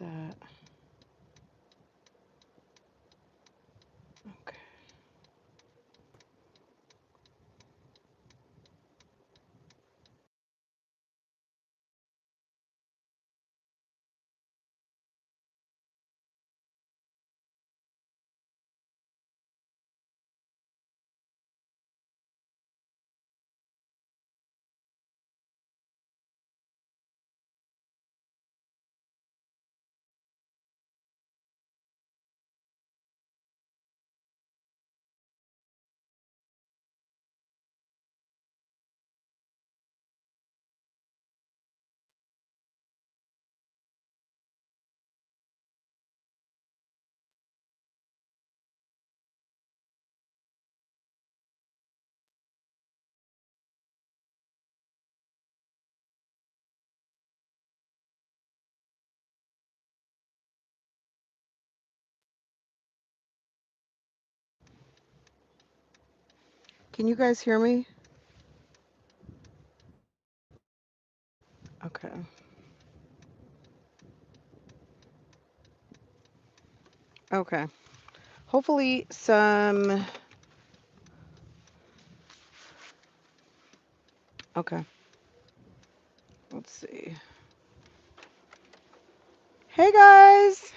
that? Okay. Can you guys hear me? Okay. Okay. Hopefully some. Okay. Let's see. Hey guys.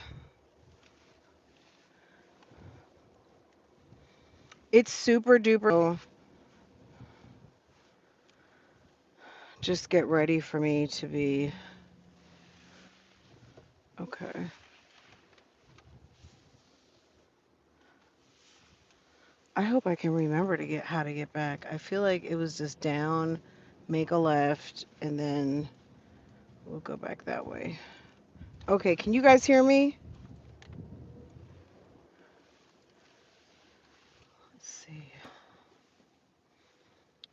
It's super duper. Just get ready for me to be. Okay. I hope I can remember to get how to get back. I feel like it was just down, make a left, and then we'll go back that way. Okay, can you guys hear me? Let's see.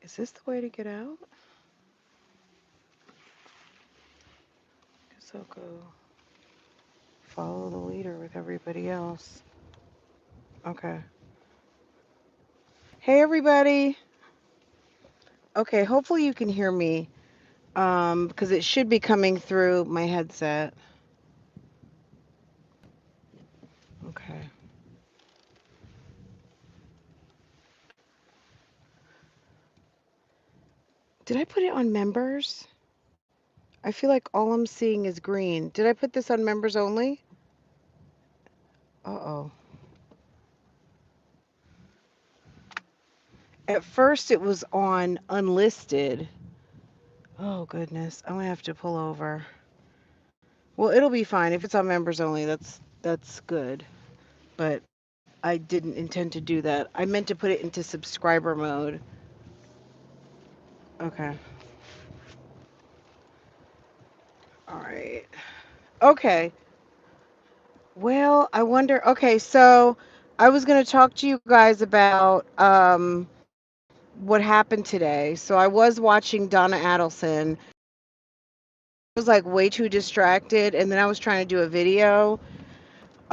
Is this the way to get out? Guess I'll go follow the leader with everybody else. Okay. Hey everybody. Okay, hopefully you can hear me. Because it should be coming through my headset. Okay. Did I put it on members? I feel like all I'm seeing is green. Did I put this on members only? Uh-oh. At first it was on unlisted. Oh goodness, I'm gonna have to pull over. Well, it'll be fine. If it's on members only, that's good. But I didn't intend to do that. I meant to put it into subscriber mode. Okay. All right. Okay. Well, I wonder. Okay, so I was going to talk to you guys about what happened today. So I was watching Donna Adelson. I was like way too distracted, and then I was trying to do a video.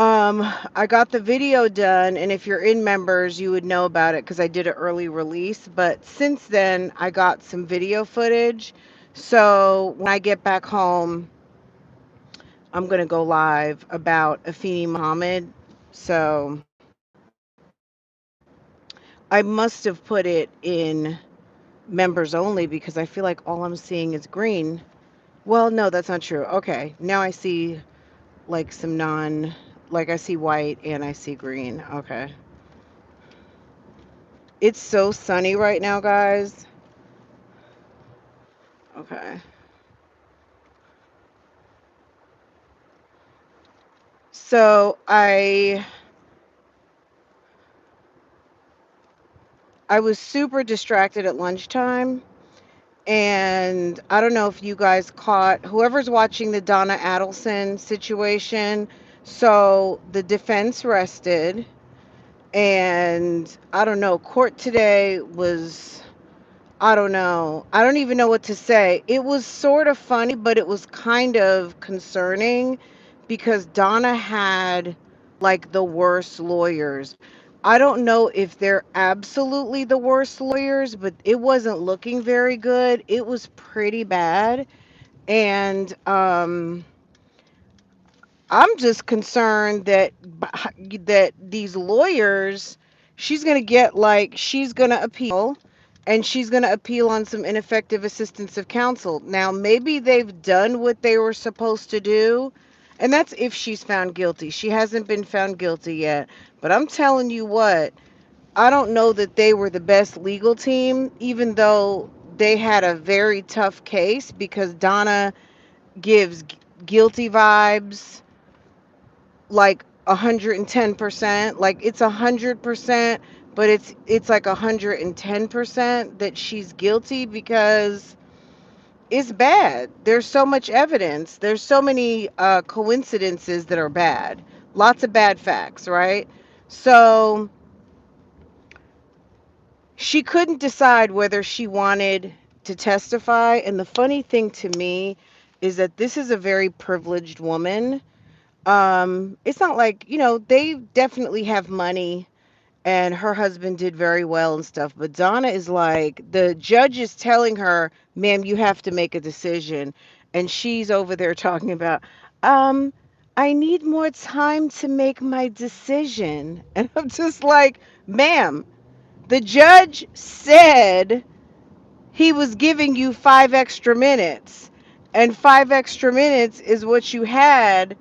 I got the video done, and if you're in members, you would know about it because I did an early release. But since then, I got some video footage. So when I get back home, I'm gonna go live about Afeni Muhammad. So I must have put it in members only because I feel like all I'm seeing is green. Well, no, that's not true. Okay, now I see like some like I see white and I see green. Okay. It's so sunny right now, guys. Okay. So I was super distracted at lunchtime. And I don't know if you guys caught whoever's watching the Donna Adelson situation. So the defense rested, and I don't know, court today was, I don't know. I don't even know what to say. It was sort of funny, but it was kind of concerning because Donna had like the worst lawyers. I don't know if they're absolutely the worst lawyers, but it wasn't looking very good. It was pretty bad. And I'm just concerned that these lawyers, she's going to get like she's going to appeal, and she's going to appeal on some ineffective assistance of counsel. Now, maybe they've done what they were supposed to do, and that's if she's found guilty. She hasn't been found guilty yet, but I'm telling you what, I don't know that they were the best legal team, even though they had a very tough case because Donna gives guilty vibes like 110%. Like it's 100%, but it's like 110% that she's guilty because it's bad. There's so much evidence. There's so many coincidences that are bad. Lots of bad facts, right? So she couldn't decide whether she wanted to testify. And the funny thing to me is that this is a very privileged woman. It's not like, they definitely have money, and her husband did very well and stuff, but Donna is like, the judge is telling her, ma'am, you have to make a decision, and she's over there talking about, um I need more time to make my decision. And I'm just like, ma'am, the judge said he was giving you 5 extra minutes, and 5 extra minutes is what you had,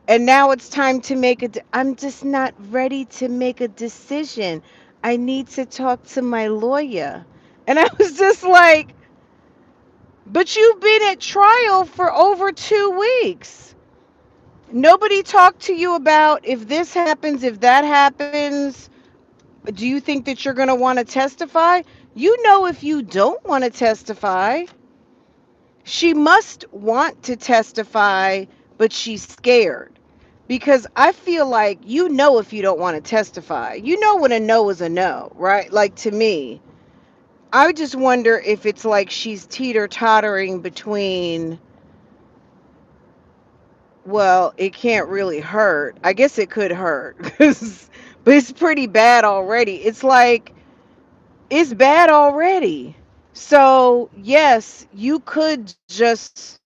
and now it's time to make I'm just not ready to make a decision. I need to talk to my lawyer. And I was just like, but you've been at trial for over 2 weeks. Nobody talked to you about if this happens, if that happens. Do you think that you're going to want to testify? You know, if you don't want to testify, she must want to testify, but she's scared. Because I feel like, if you don't want to testify, when a no is a no, right? Like, to me, I just wonder if it's like she's teeter tottering between, well, it can't really hurt. I guess it could hurt, but it's pretty bad already. It's like, it's bad already. So, yes, you could just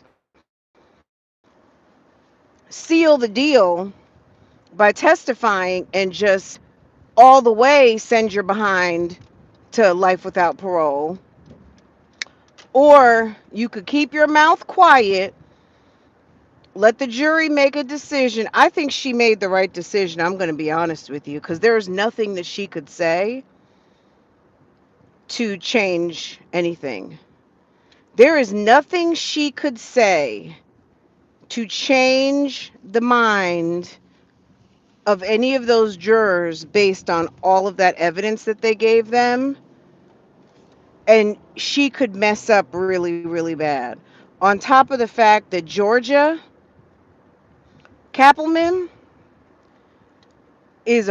seal the deal by testifying and just all the way send your behind to life without parole. Or you could keep your mouth quiet, let the jury make a decision. I think she made the right decision. I'm going to be honest with you, because there's nothing that she could say to change anything. There is nothing she could say to change the mind of any of those jurors based on all of that evidence that they gave them. And she could mess up really, really bad. On top of the fact that Georgia Kappelman is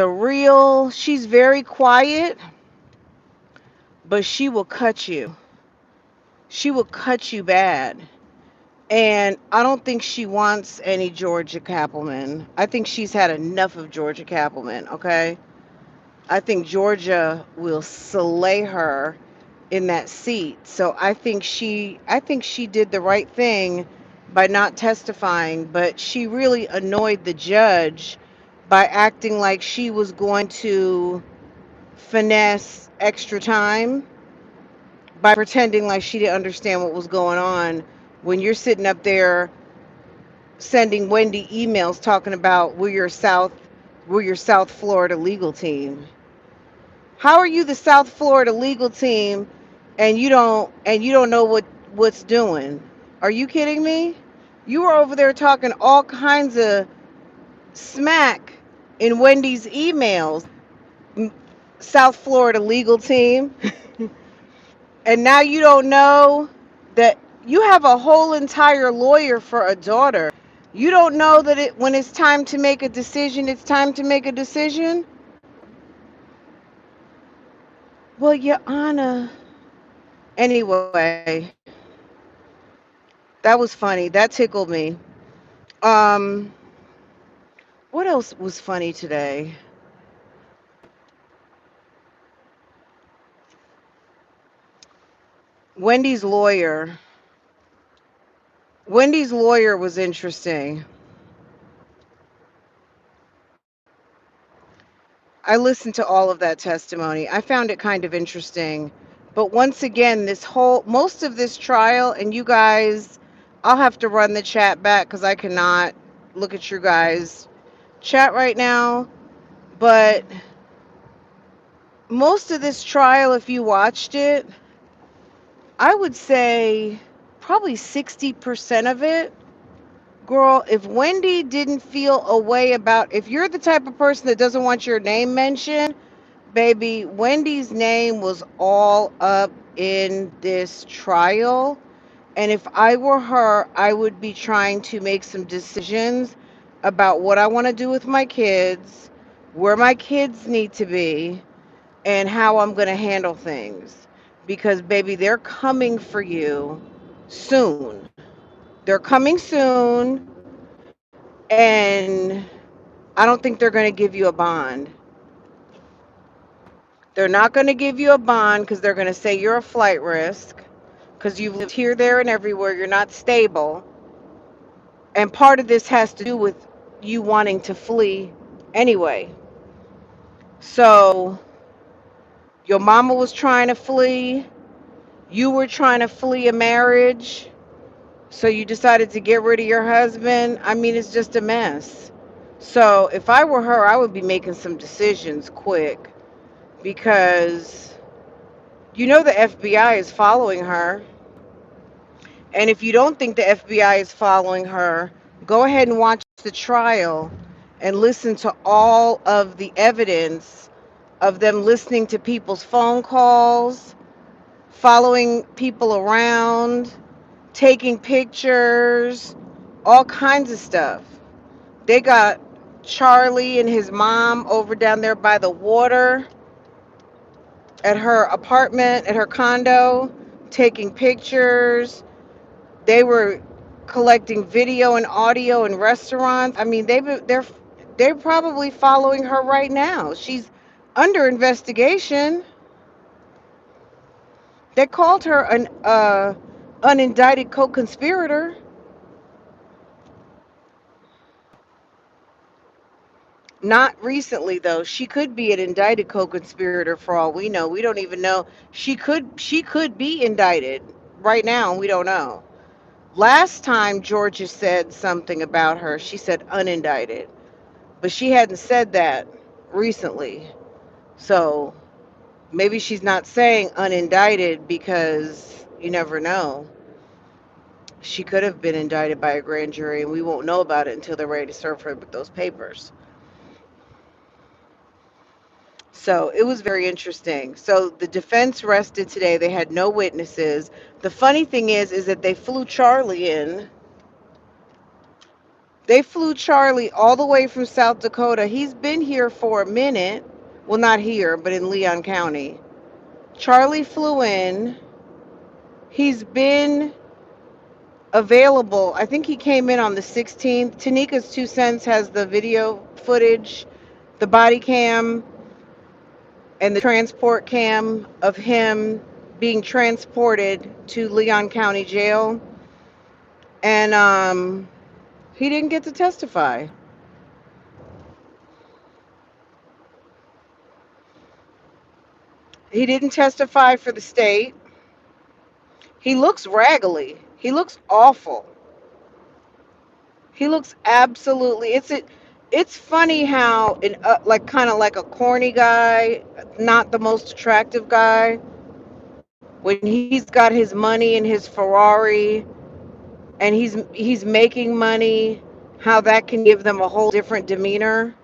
she's very quiet, but she will cut you. She will cut you bad. And I don't think she wants any Georgia Kappelman. I think she's had enough of Georgia Kappelman, okay? I think Georgia will slay her in that seat. So I think she did the right thing by not testifying, but she really annoyed the judge by acting like she was going to finesse extra time by pretending like she didn't understand what was going on when you're sitting up there sending Wendy emails talking about we're your South Florida legal team. How are you the South Florida legal team and you don't know what's doing? Are you kidding me? You were over there talking all kinds of smack in Wendy's emails. South Florida legal team. And now you don't know that you have a whole entire lawyer for a daughter. You don't know that when it's time to make a decision, it's time to make a decision. Well, Your Honor. Anyway, that was funny. That tickled me. Um, what else was funny today? Wendy's lawyer. Wendy's lawyer was interesting. I listened to all of that testimony. I found it kind of interesting. But once again, most of this trial, and you guys, I'll have to run the chat back because I cannot look at you guys' chat right now. But most of this trial, if you watched it, I would say probably 60% of it. Girl, if Wendy didn't feel a way about, if you're the type of person that doesn't want your name mentioned, baby, Wendy's name was all up in this trial. And if I were her, I would be trying to make some decisions about what I want to do with my kids, where my kids need to be, and how I'm going to handle things. Because, baby, they're coming for you soon. They're coming soon, and I don't think they're going to give you a bond. They're not going to give you a bond because they're going to say you're a flight risk because you've lived here, there, and everywhere. You're not stable. And part of this has to do with you wanting to flee anyway. So your mama was trying to flee. You were trying to flee a marriage. So you decided to get rid of your husband. I mean, it's just a mess. So if I were her, I would be making some decisions quick because you know the FBI is following her. And if you don't think the FBI is following her, go ahead and watch the trial and listen to all of the evidence of them listening to people's phone calls, following people around, taking pictures, all kinds of stuff. They got Charlie and his mom over down there by the water at her apartment, at her condo, taking pictures. They were collecting video and audio in restaurants. I mean, they're probably following her right now. She's under investigation. They called her an unindicted co-conspirator. Not recently though. She could be an indicted co-conspirator for all we know. We don't even know. She could be indicted right now, and we don't know. Last time Georgia said something about her, she said unindicted. But she hadn't said that recently. So maybe she's not saying unindicted because you never know. She could have been indicted by a grand jury, and we won't know about it until they're ready to serve her with those papers. So it was very interesting. So the defense rested today. They had no witnesses. The funny thing is that they flew Charlie in. They flew Charlie all the way from South Dakota. He's been here for a minute. Well, not here, but in Leon County. Charlie flew in. He's been available. I think he came in on the 16th. Tanika's 2 cents has the video footage, the body cam, and the transport cam of him being transported to Leon County Jail. And he didn't get to testify. He didn't testify for the state. He looks raggedy. He looks awful. He looks absolutely. It's funny how like kind of like a corny guy, not the most attractive guy, when he's got his money and his Ferrari and he's making money, how that can give them a whole different demeanor.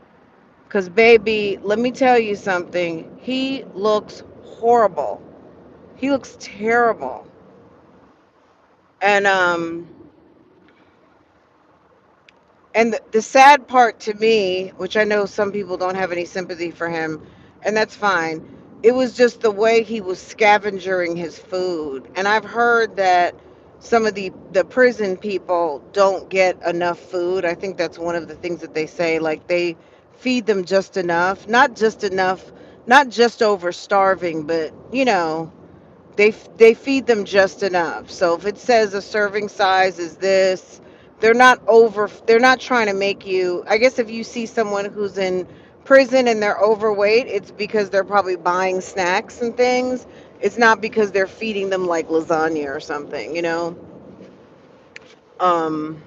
Cause baby, let me tell you something. He looks horrible. He looks terrible. And the sad part to me, which I know some people don't have any sympathy for him, and that's fine, it was just the way he was scavenging his food. And I've heard that some of the prison people don't get enough food. I think that's one of the things that they say, like they feed them just enough, not just over starving, but they feed them just enough. So if it says a serving size is this, they're not trying to make you. I guess if you see someone who's in prison and they're overweight, it's because they're probably buying snacks and things. It's not because they're feeding them like lasagna or something, you know? Um,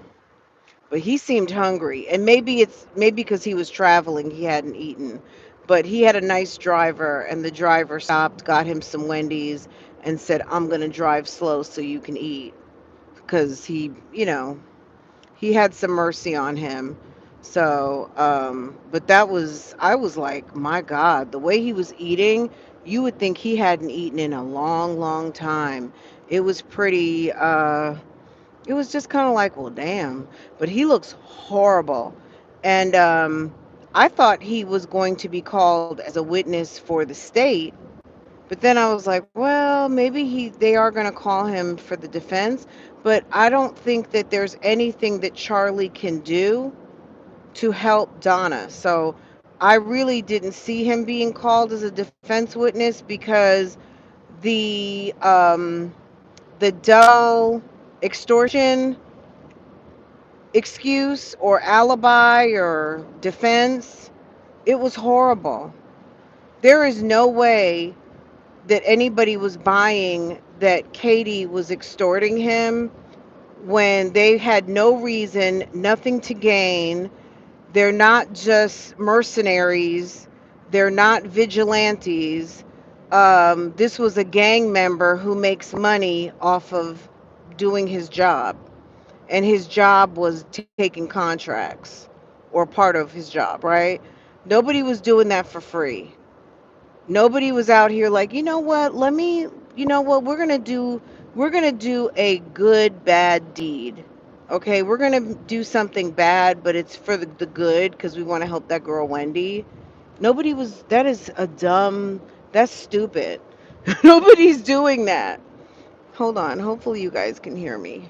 but he seemed hungry, and maybe because he was traveling, he hadn't eaten. But he had a nice driver, and the driver stopped, got him some Wendy's, and said, "I'm gonna drive slow so you can eat," because he had some mercy on him. So, but I was like, my God, the way he was eating, you would think he hadn't eaten in a long, long time. It was it was just kind of like, well, damn. But he looks horrible. And I thought he was going to be called as a witness for the state. But then I was like, well, maybe they are going to call him for the defense. But I don't think that there's anything that Charlie can do to help Donna. So I really didn't see him being called as a defense witness because the the dull extortion excuse or alibi or defense, it was horrible. There is no way that anybody was buying that Katie was extorting him when they had no reason, nothing to gain. They're not just mercenaries, they're not vigilantes. This was a gang member who makes money off of doing his job, and his job was taking contracts or part of his job, right? Nobody was doing that for free. Nobody was out here like, you know what, you know what, we're going to do a good bad deed. Okay, we're going to do something bad, but it's for the good because we want to help that girl Wendy. Nobody was, that is a dumb, that's stupid. Nobody's doing that. Hold on, hopefully you guys can hear me.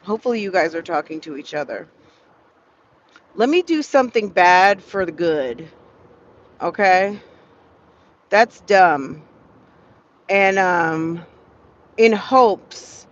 Hopefully you guys are talking to each other. Let me do something bad for the good. Okay? That's dumb. And in hopes.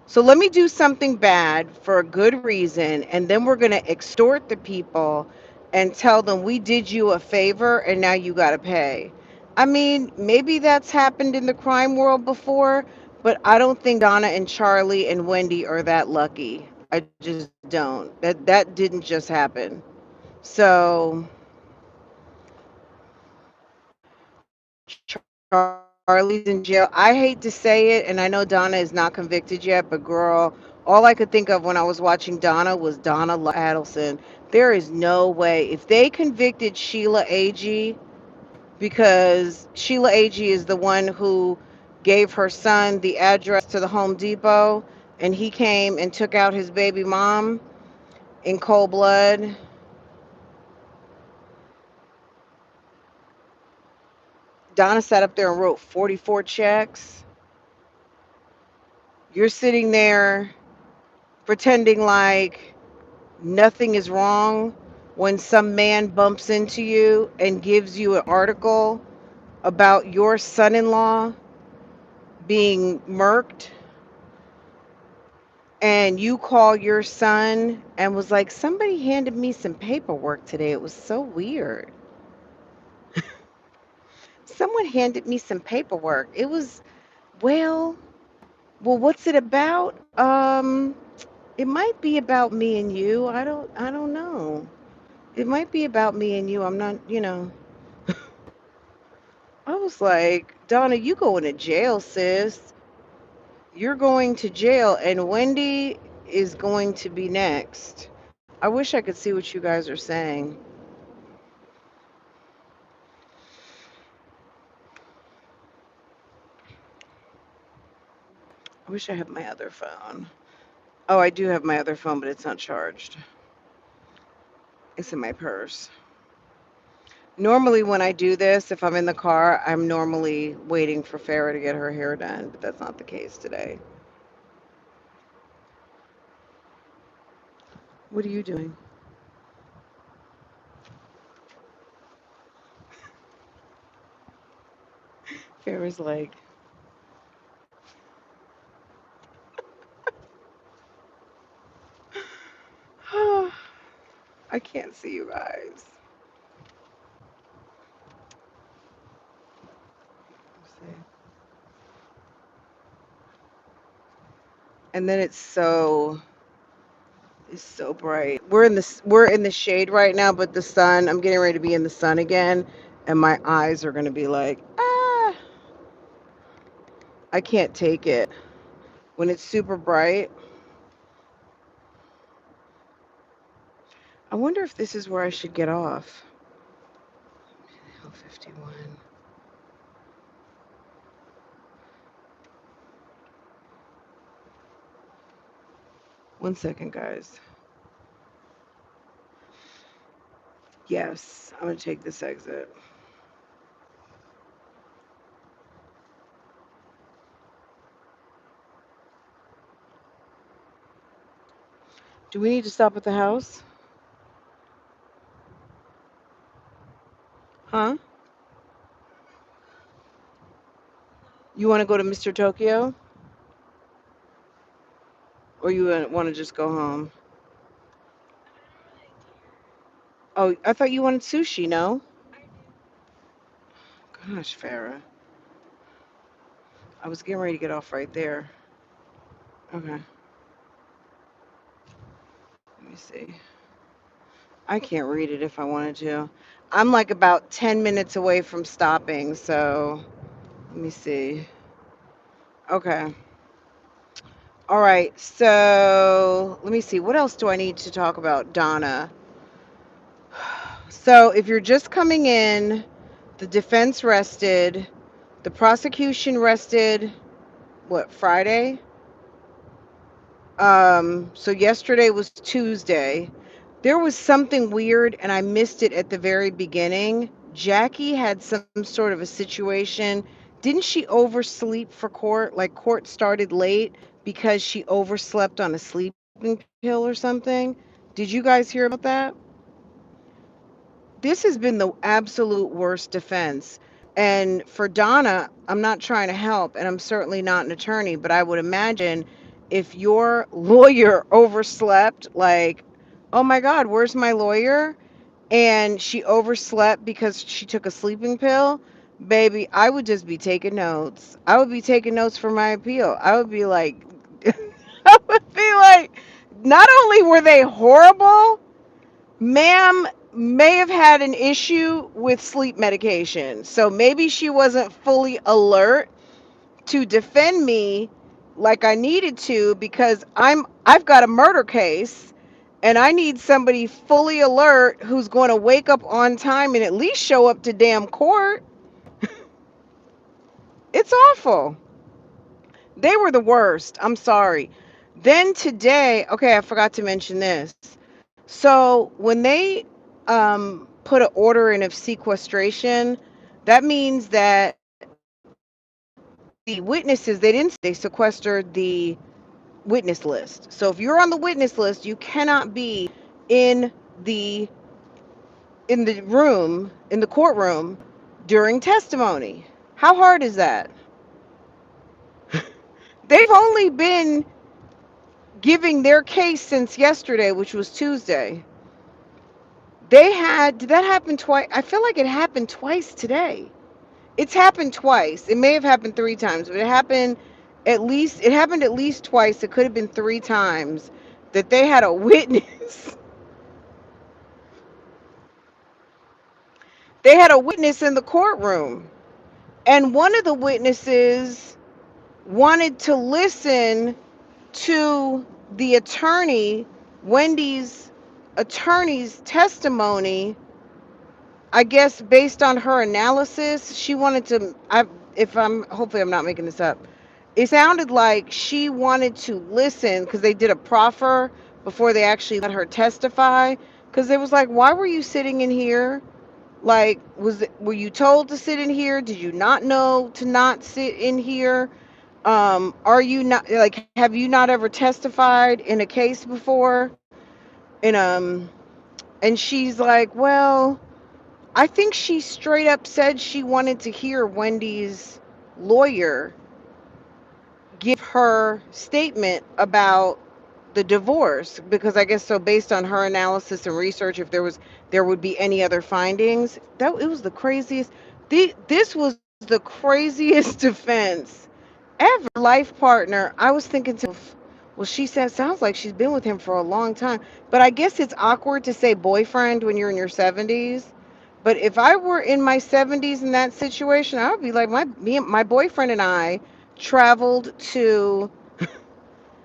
So let me do something bad for a good reason, and then we're going to extort the people and tell them we did you a favor and now you got to pay. I mean, maybe that's happened in the crime world before, but I don't think Donna and Charlie and Wendy are that lucky. I just don't. That didn't just happen. So Charlie's in jail. I hate to say it, and I know Donna is not convicted yet, but girl, all I could think of when I was watching Donna was Donna Adelson. There is no way. If they convicted Sheila Agee, because Sheila Agee is the one who gave her son the address to the Home Depot, and he came and took out his baby mom in cold blood. Donna sat up there and wrote 44 checks. You're sitting there pretending like nothing is wrong when some man bumps into you and gives you an article about your son in law being murked, and you call your son and was like, somebody handed me some paperwork today. It was so weird. Someone handed me some paperwork. It was, well, what's it about? It might be about me and you. I don't know. It might be about me and you. I'm not, I was like, Donna, you going to jail, sis. You're going to jail, and Wendy is going to be next. I wish I could see what you guys are saying. I wish I had my other phone. Oh, I do have my other phone, but it's not charged. It's in my purse. Normally, when I do this, if I'm in the car, I'm normally waiting for Farah to get her hair done, but that's not the case today. What are you doing? Farah's like, I I can't see you guys. Let's see. And then it's so bright. We're in the shade right now, but the sun. I'm getting ready to be in the sun again, and my eyes are gonna be like, ah, I can't take it when it's super bright. I wonder if this is where I should get off. Hill 51. One second, guys. Yes, I'm gonna take this exit. Do we need to stop at the house? Huh? You want to go to Mr. Tokyo, or you want to just go home? Oh, I thought you wanted sushi. No. Gosh, Farah. I was getting ready to get off right there. Okay. Let me see. I can't read it if I wanted to. I'm like about 10 minutes away from stopping, so let me see. Okay. All right. So let me see. What else do I need to talk about, Donna? So if you're just coming in, the defense rested, the prosecution rested, what, Friday? So yesterday was Tuesday. There was something weird and I missed it at the very beginning. Jackie had some sort of a situation. Didn't she oversleep for court? Like court started late because she overslept on a sleeping pill or something. Did you guys hear about that? This has been the absolute worst defense. And for Donna, I'm not trying to help, and I'm certainly not an attorney, but I would imagine if your lawyer overslept, like, oh my God, where's my lawyer? And she overslept because she took a sleeping pill, baby, I would just be taking notes. I would be taking notes for my appeal. I would be like, I would be like, not only were they horrible, ma'am may have had an issue with sleep medication. So maybe she wasn't fully alert to defend me like I needed to because I've got a murder case and I need somebody fully alert who's going to wake up on time and at least show up to damn court. It's awful. They were the worst. I'm sorry. Then today, okay, I forgot to mention this. So when they put an order in of sequestration, that means that the witnesses, they didn't, they sequestered the witness list. So if you're on the witness list, you cannot be in the in the courtroom during testimony. How hard is that? They've only been giving their case since yesterday, which was Tuesday. Did that happen twice? I feel like it happened twice today. It's happened twice. It may have happened three times, but it happened at least twice. It could have been three times that they had a witness. They had a witness in the courtroom. And one of the witnesses wanted to listen to the attorney, Wendy's attorney's testimony. I guess based on her analysis, she wanted to. Hopefully I'm not making this up. It sounded like she wanted to listen because they did a proffer before they actually let her testify. Because it was like, why were you sitting in here? Like, were you told to sit in here? Did you not know to not sit in here? Are you not like? Have you not ever testified in a case before? And and she's like, well. I think she straight up said she wanted to hear Wendy's lawyer give her statement about the divorce because I guess so based on her analysis and research if there would be any other findings. That it was the craziest this was the craziest defense ever. Life partner. I was thinking to myself, well, she said sounds like she's been with him for a long time. But I guess it's awkward to say boyfriend when you're in your 70s. But if I were in my 70s in that situation, I would be like my boyfriend and I traveled to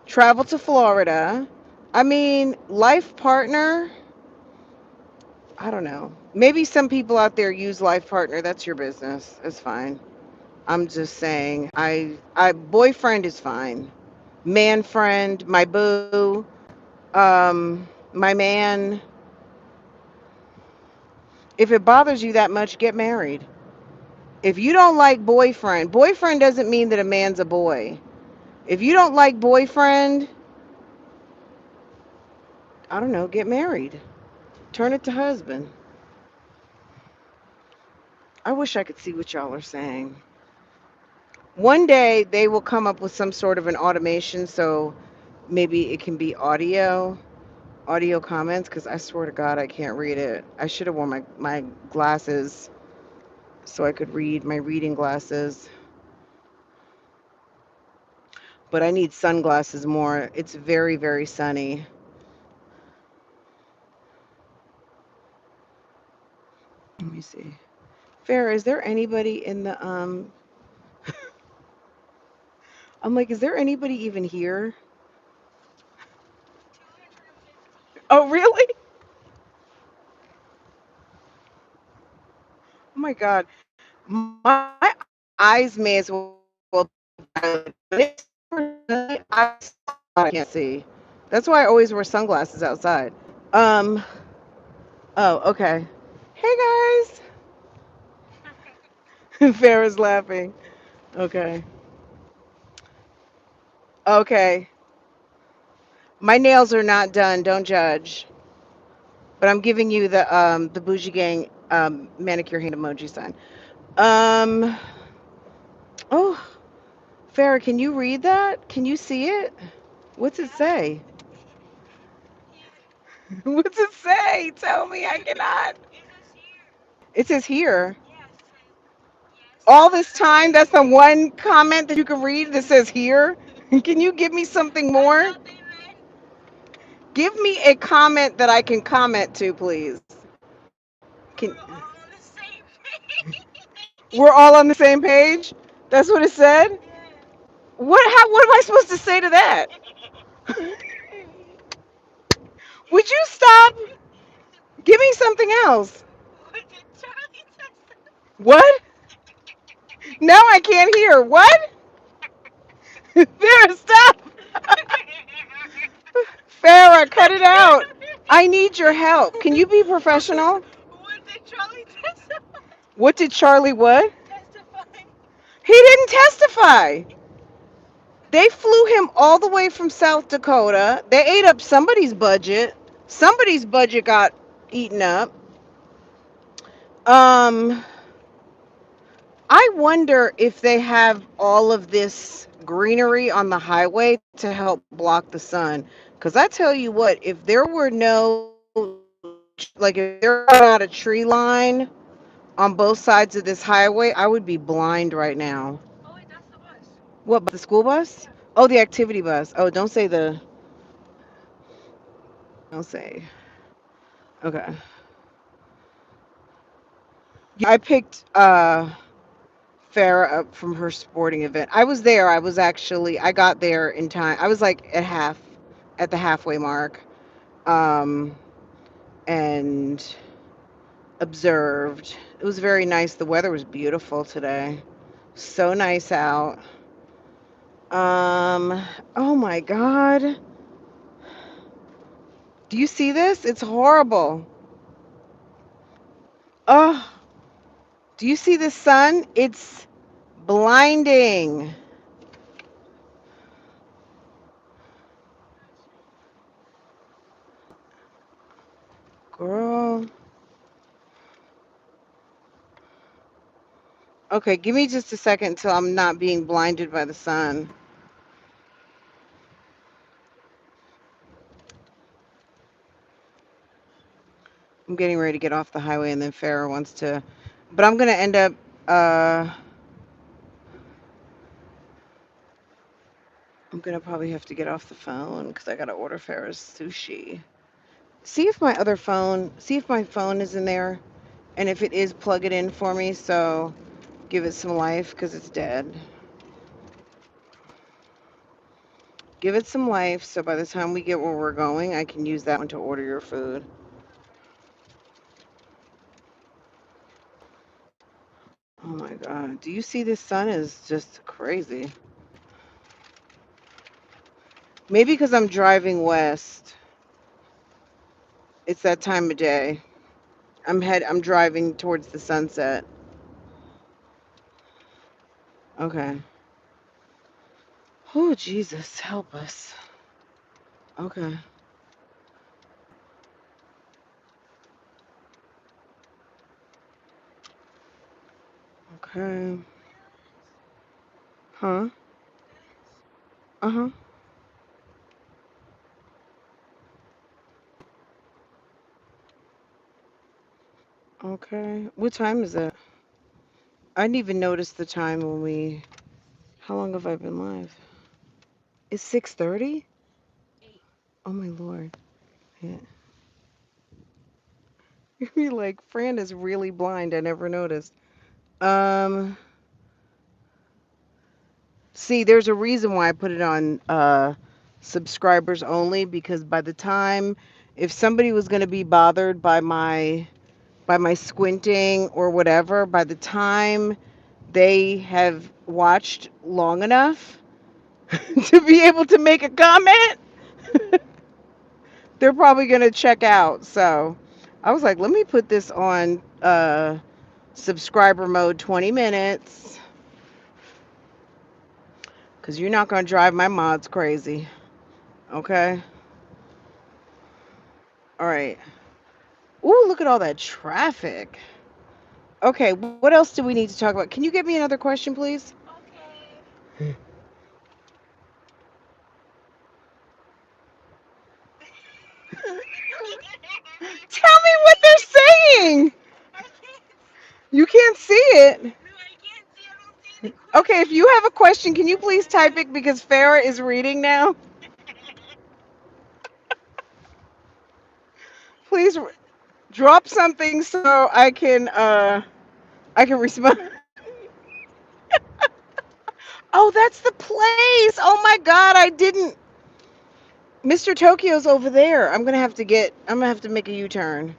Florida. I mean, life partner, I don't know. Maybe some people out there use life partner. That's your business. It's fine. I'm just saying, I boyfriend is fine. Man friend, my boo, my man. If it bothers you that much, get married. If you don't like boyfriend doesn't mean that a man's a boy. If you don't like boyfriend, I don't know, get married. Turn it to husband. I wish I could see what y'all are saying. One day they will come up with some sort of an automation so maybe it can be audio comments because I swear to God I can't read it. I should have worn my glasses so I could read my reading glasses, but I need sunglasses more. It's very, very sunny. Let me see. Farah, is there anybody in the I'm like, is there anybody even here? Oh, really? Oh my God. My eyes may as well be violet. When it's sunny, I can't see. That's why I always wear sunglasses outside. Um, oh, okay. Hey guys. Farah's laughing. Okay. Okay. My nails are not done. Don't judge. But I'm giving you the bougie gang manicure hand emoji sign. Um oh, Farah, can you read that? Can you see it? What's it say? What's it say? Tell me I cannot. It says here. All this time, that's the one comment that you can read that says here. Can you give me something more? Give me a comment that I can comment to, please. Can We're all on the same page? That's what it said? What am I supposed to say to that? Would you stop? Give me something else. What? Now I can't hear. What? Farrah, stop. Farrah, cut it out. I need your help. Can you be professional? What did Charlie what? He didn't testify. They flew him all the way from South Dakota. They ate up somebody's budget. Somebody's budget got eaten up. Um, I wonder if they have all of this greenery on the highway to help block the sun. Because I tell you what, if there were if there were not a tree line on both sides of this highway, I would be blind right now. What bus? The school bus? Oh, the activity bus. Oh, don't say the. Don't say. Okay. I picked Farah up from her sporting event. I was there. I got there in time. I was like at the halfway mark, um, and observed. It was very nice. The weather was beautiful today. So nice out. Um, oh my God. Do you see this? It's horrible. Oh, do you see the sun? It's blinding. Girl. Okay, give me just a second until I'm not being blinded by the sun. I'm getting ready to get off the highway, and then Farrah wants to, but I'm gonna end up. Uh, I'm gonna probably have to get off the phone because I gotta order Farrah's sushi. See if my phone is in there, and if it is, plug it in for me. So give it some life because it's dead. Give it some life, so by the time we get where we're going, I can use that one to order your food. Oh my God. Do you see this sun is just crazy? Maybe because I'm driving west. It's that time of day. I'm driving towards the sunset. Okay. Oh Jesus, help us. Okay. Okay. Huh? Uh-huh. Okay. What time is it? I didn't even notice the time when we how long have I been live? It's 6:30? Oh my Lord. Yeah. You're like, Fran is really blind. I never noticed. Um, See, there's a reason why I put it on subscribers only because by the time if somebody was going to be bothered by my squinting or whatever, by the time they have watched long enough to be able to make a comment, they're probably going to check out. So, I was like, let me put this on subscriber mode 20 minutes cuz you're not going to drive my mods crazy. Okay? All right. Ooh, look at all that traffic. Okay, what else do we need to talk about? Can you give me another question, please? Tell me what they're saying. You can't see it. Okay, if you have a question, can you please type it because Farah is reading now? Please drop something so I can respond. Oh, that's the place. Oh my God, I didn't. Mr. Tokyo's over there. I'm gonna have to make a U-turn.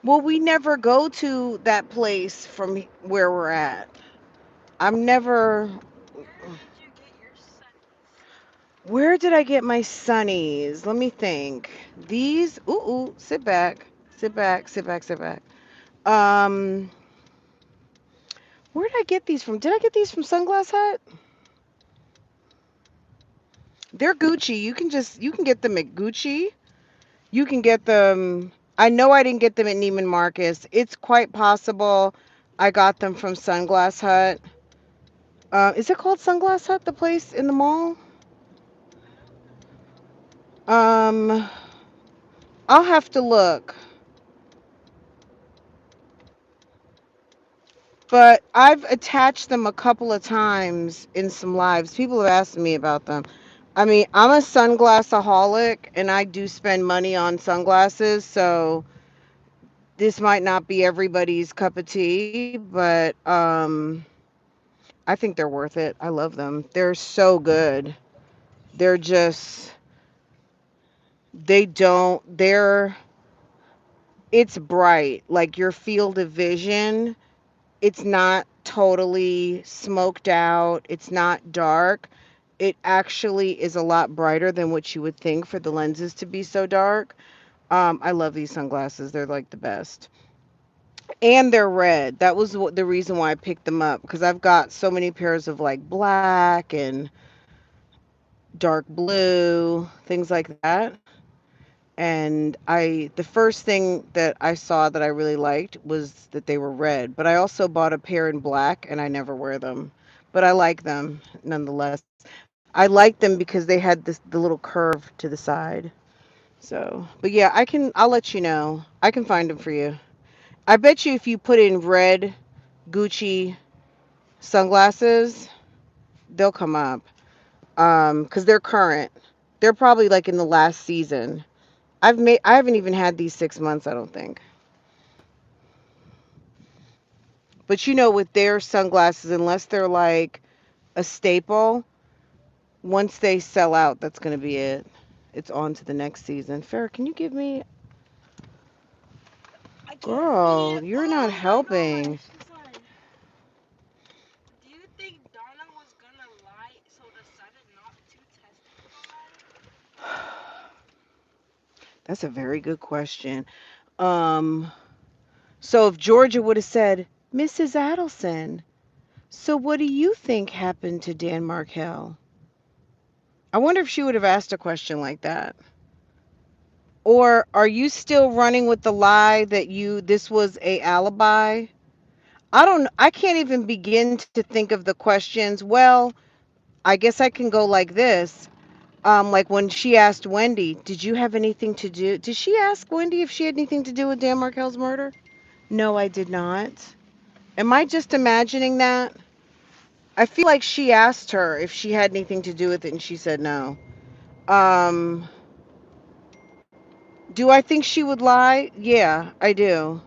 Well, we never go to that place from where we're at. I'm never. Where did I get my sunnies? Let me think. These. Ooh, ooh. Sit back. Sit back. Sit back. Sit back. Um. Where did I get these from? Did I get these from Sunglass Hut? They're Gucci. You can get them at Gucci. You can get them. I know I didn't get them at Neiman Marcus. It's quite possible I got them from Sunglass Hut. Is it called Sunglass Hut, the place in the mall? Um, I'll have to look. But I've attached them a couple of times in some lives. People have asked me about them. I mean, I'm a sunglassaholic and I do spend money on sunglasses, so this might not be everybody's cup of tea, but I think they're worth it. I love them. They're so good. They're just they don't they're it's bright. Like your field of vision, it's not totally smoked out. It's not dark. It actually is a lot brighter than what you would think for the lenses to be so dark. I love these sunglasses. They're like the best. And they're red. That was the reason why I picked them up because I've got so many pairs of like black and dark blue, things like that. And the first thing that I saw that I really liked was that they were red, but I also bought a pair in black and I never wear them. But I like them nonetheless. I like them because they had the little curve to the side. So, but yeah, I'll let you know. I can find them for you. I bet you if you put in red Gucci sunglasses, they'll come up. Cause they're current. They're probably like in the last season. I haven't even had these 6 months, I don't think. But with their sunglasses, unless they're like a staple, once they sell out, that's gonna be it. It's on to the next season. Farrah, can you give me? I can't see Girl, it. you're not Oh my helping. gosh. This one. Do you think Donna was gonna lie so decided not to testify? That's a very good question. Um, so if Georgia would have said, Mrs. Adelson, so what do you think happened to Dan Markell? I wonder if she would have asked a question like that. Or are you still running with the lie that this was a alibi? I can't even begin to think of the questions. Well, I guess I can go like this. Like when she asked Wendy, did you have anything to do? Did she ask Wendy if she had anything to do with Dan Markell's murder? No, I did not. Am I just imagining that? I feel like she asked her if she had anything to do with it and she said no. Um, do I think she would lie? Yeah, I do.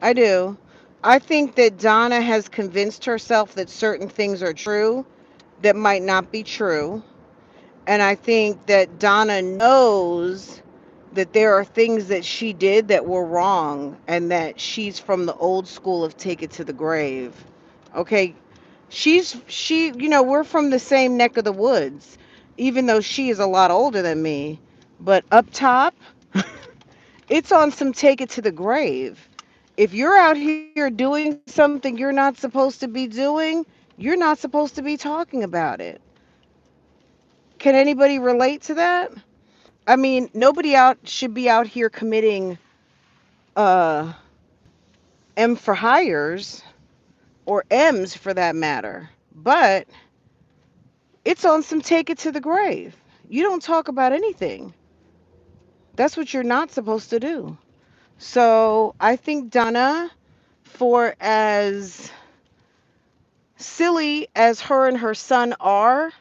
I do. I think that Donna has convinced herself that certain things are true that might not be true. And I think that Donna knows that there are things that she did that were wrong and that she's from the old school of take it to the grave. Okay. We're from the same neck of the woods, even though she is a lot older than me. But up top, it's on some take it to the grave. If you're out here doing something you're not supposed to be doing, you're not supposed to be talking about it. Can anybody relate to that? I mean, nobody out should be out here committing uh M for hires or M's for that matter. But it's on some take it to the grave. You don't talk about anything. That's what you're not supposed to do. So I think Donna, for as silly as her and her son are,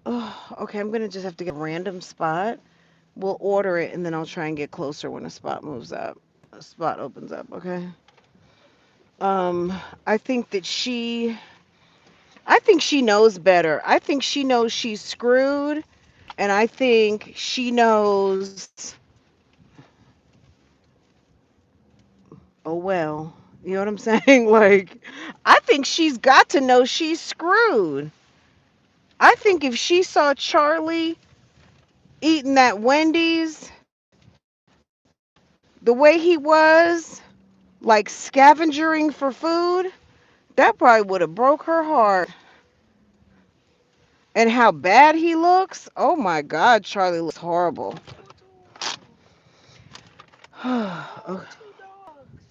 oh, okay, I'm gonna just have to get a random spot. We'll order it and then I'll try and get closer when a spot moves up. A spot opens up, okay? Um, I think that I think she knows better. I think she knows she's screwed, and I think she knows, oh well. You know what I'm saying? Like, I think she's got to know she's screwed. I think if she saw Charlie eating that Wendy's the way he was, like scavengering for food, that probably would have broke her heart. And how bad he looks. Oh my God, Charlie looks horrible. Oh, Oh, two dogs.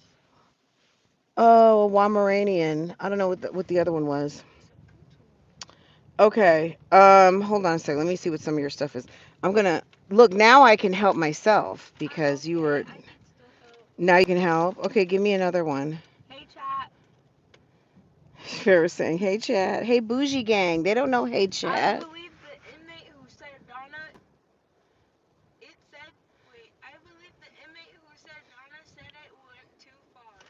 oh, a Wameranian. I don't know what the other one was. It's a poodle. Okay. Hold on a second. Let me see what some of your stuff is. I'm gonna look now. I can help myself I'm because you okay. were. I can still help. Now you can help. Okay, give me another one. Hey, chat. Farrah saying, "Hey chat. Hey bougie gang. They don't know. Hey I chat. believe the inmate who said Donna. It said. Wait. I believe the inmate who said Donna said it went too far.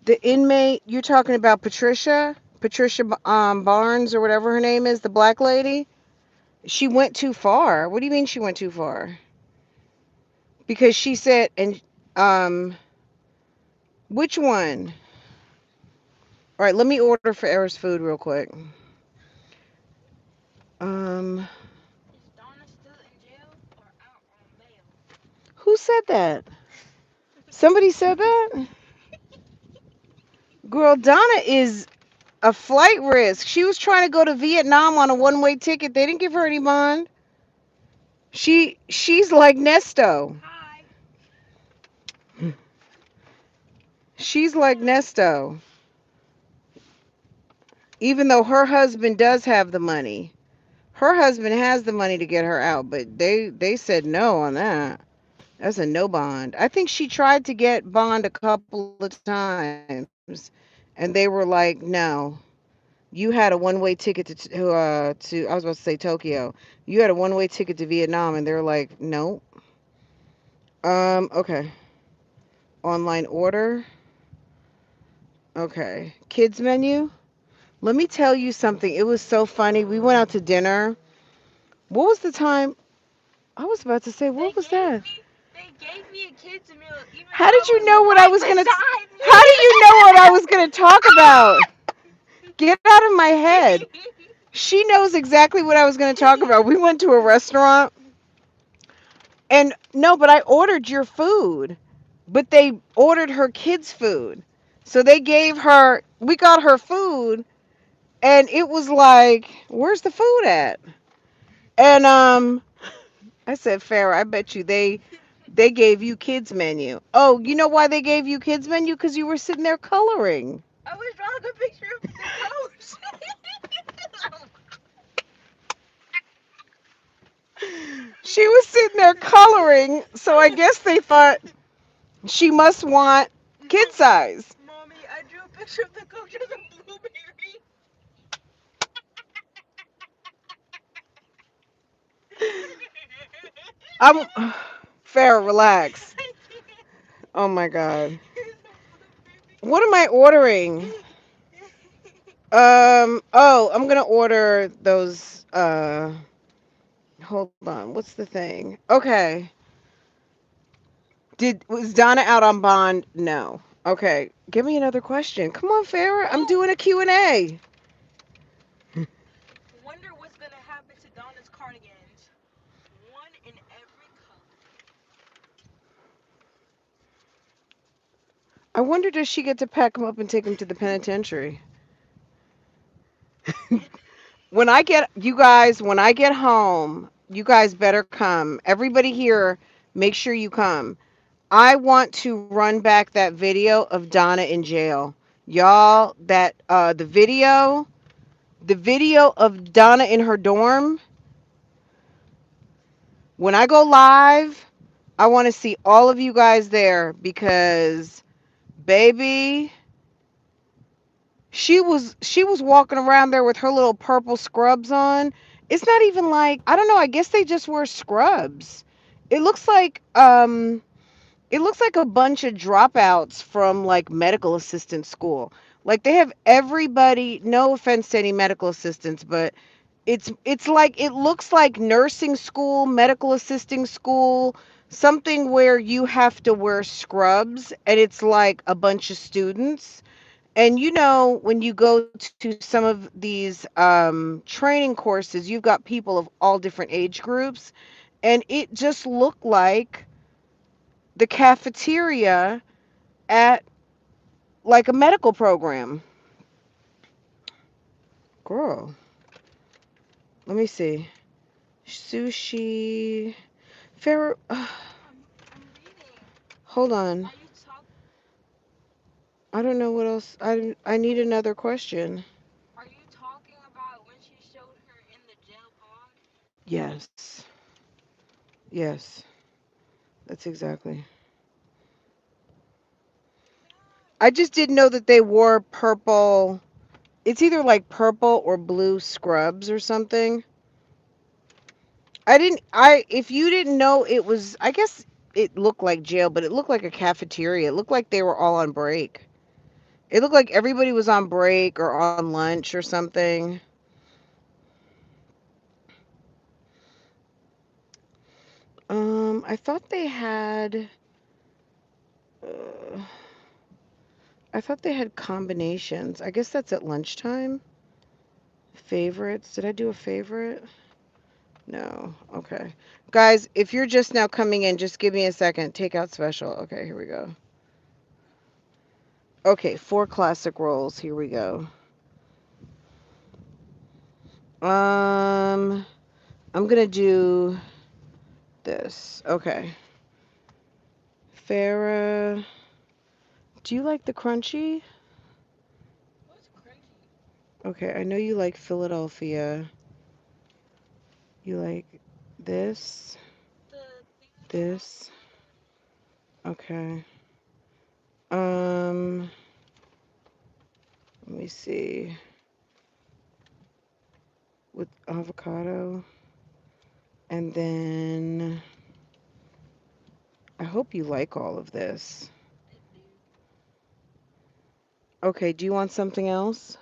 The inmate you're talking about, Patricia. Patricia Barnes or whatever her name is, the black lady. She went too far. What do you mean she went too far? Because she said, and which one? All right, let me order for Eris food real quick. Um, Is Donna still in jail or out on bail? who said that? Somebody said that? Girl, Donna is a flight risk. She was trying to go to Vietnam on a one-way ticket. They didn't give her any bond. She's like Nesto. Hi. She's like Nesto. Even though her husband does have the money. Her husband has the money to get her out, but they said no on that. That's a no bond. I think she tried to get bond a couple of times, and they were like, no. You had a one-way ticket to I was about to say Tokyo. You had a one-way ticket to Vietnam, and they're like, no. Okay. Online order. Okay. Kids menu. Let me tell you something. It was so funny. We went out to dinner. What was the time? I was about to say, They what was gave that? me they gave me a kids meal even How though did it you was know what I right was gonna? beside How me. do you know what I was gonna talk about? Get out of my head. She knows exactly what I was gonna talk about. We went to a restaurant, and no, but I ordered your food, but they ordered her kids' food, so they gave her. We got her food, and it was like, where's the food at? And I said, Farrah, I bet you they gave you kids menu. Oh, you know why they gave you kids menu? Because you were sitting there coloring. I was drawing a picture of the coach. She was sitting there coloring, so I guess they thought she must want kid size. Mommy, I drew a picture of the coach as a blueberry. I'm Farrah, relax. I can't. Oh my god. It's a blueberry. What am I ordering? Oh, I'm gonna order those hold on, what's the thing? Okay. Was Donna out on bond? No. Okay. Give me another question. Come on, Farrah. I'm Oh, doing a Q&A. wonder what's gonna happen to Donna's cardigans. One in every color. I wonder does she get to pack him up and take him to the penitentiary? When I get home, you guys better come. Everybody here, make sure you come. I want to run back that video of Donna in jail. Y'all, the video of Donna in her dorm, when I go live, I want to see all of you guys there because baby, she was walking around there with her little purple scrubs on. It's not even like, I don't know, I guess they just wear scrubs. It looks like it looks like a bunch of dropouts from like medical assistant school. Like they have everybody, no offense to any medical assistants, but it's like it looks like nursing school, medical assisting school, something where you have to wear scrubs and it's like a bunch of students. And you know, when you go to some of these training courses, you've got people of all different age groups, and it just looked like the cafeteria at like a medical program. Girl, let me see. Sushi. Pharaoh. I'm reading. Hold on. Are you talk? I don't know what else. I need another question. Are you talking about when she showed her in the jail pod? Yes. Yes. That's exactly. I just didn't know that they wore purple. It's either like purple or blue scrubs or something. If you didn't know it was, I guess it looked like jail, but it looked like a cafeteria. It looked like they were all on break. It looked like everybody was on break or on lunch or something. I thought they had, uh, I thought they had combinations. I guess that's at lunchtime. Favorites. Did I do a favorite? No. Okay. Guys, if you're just now coming in, just give me a second. Takeout special. Okay, here we go. Okay, 4 classic rolls. Here we go. Um, I'm gonna do this. Okay. Farah, do you like the crunchy? What's crunchy? Okay, I know you like Philadelphia. You like this, The thing with the this. avocado on it. Okay. Um, let me see. With avocado. And then I hope you like all of this. I do. Okay, do you want something else?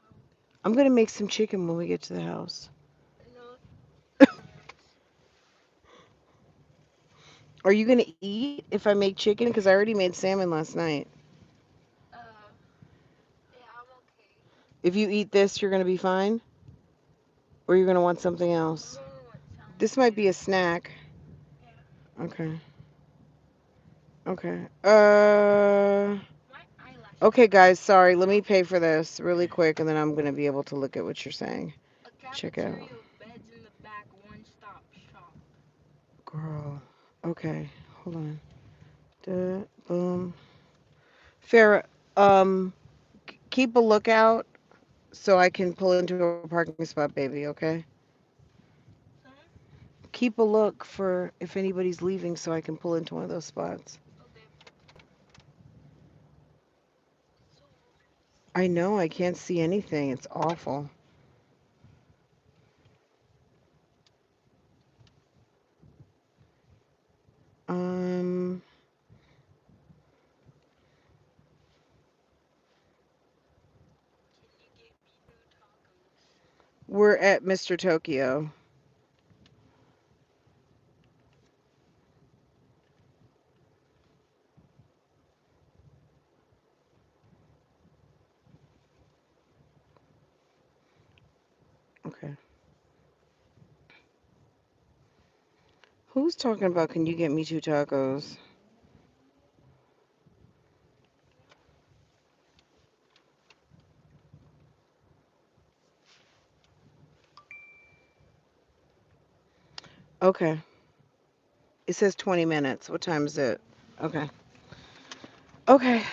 Um, I'm gonna make some chicken when we get to the house. no, no thanks. Are you gonna eat if I make chicken? Because I already made salmon last night. Uh, yeah, I'm okay. If you eat this, you're gonna be fine? Or you're gonna want something I'm else? gonna want This something might be a else. snack. Yeah. Okay. Okay. My eyelashes Okay, are guys, itching. sorry. Let me pay for this really quick, and then I'm gonna be able to look at what you're saying. A Check out. cafeteria with beds in the back, one-stop shop. Girl. Okay. Hold on. Duh, boom. Farrah, um, keep a lookout so I can pull into a parking spot, baby, okay? Huh? Keep a look for if anybody's leaving so I can pull into one of those spots. Okay. It's so I know I can't see anything. It's awful. Um, Can you get me 2 tacos? we're at Mr. Tokyo. Okay. Who's talking about can you get me two tacos? Okay. It says 20 minutes. What time is it? Okay. Okay.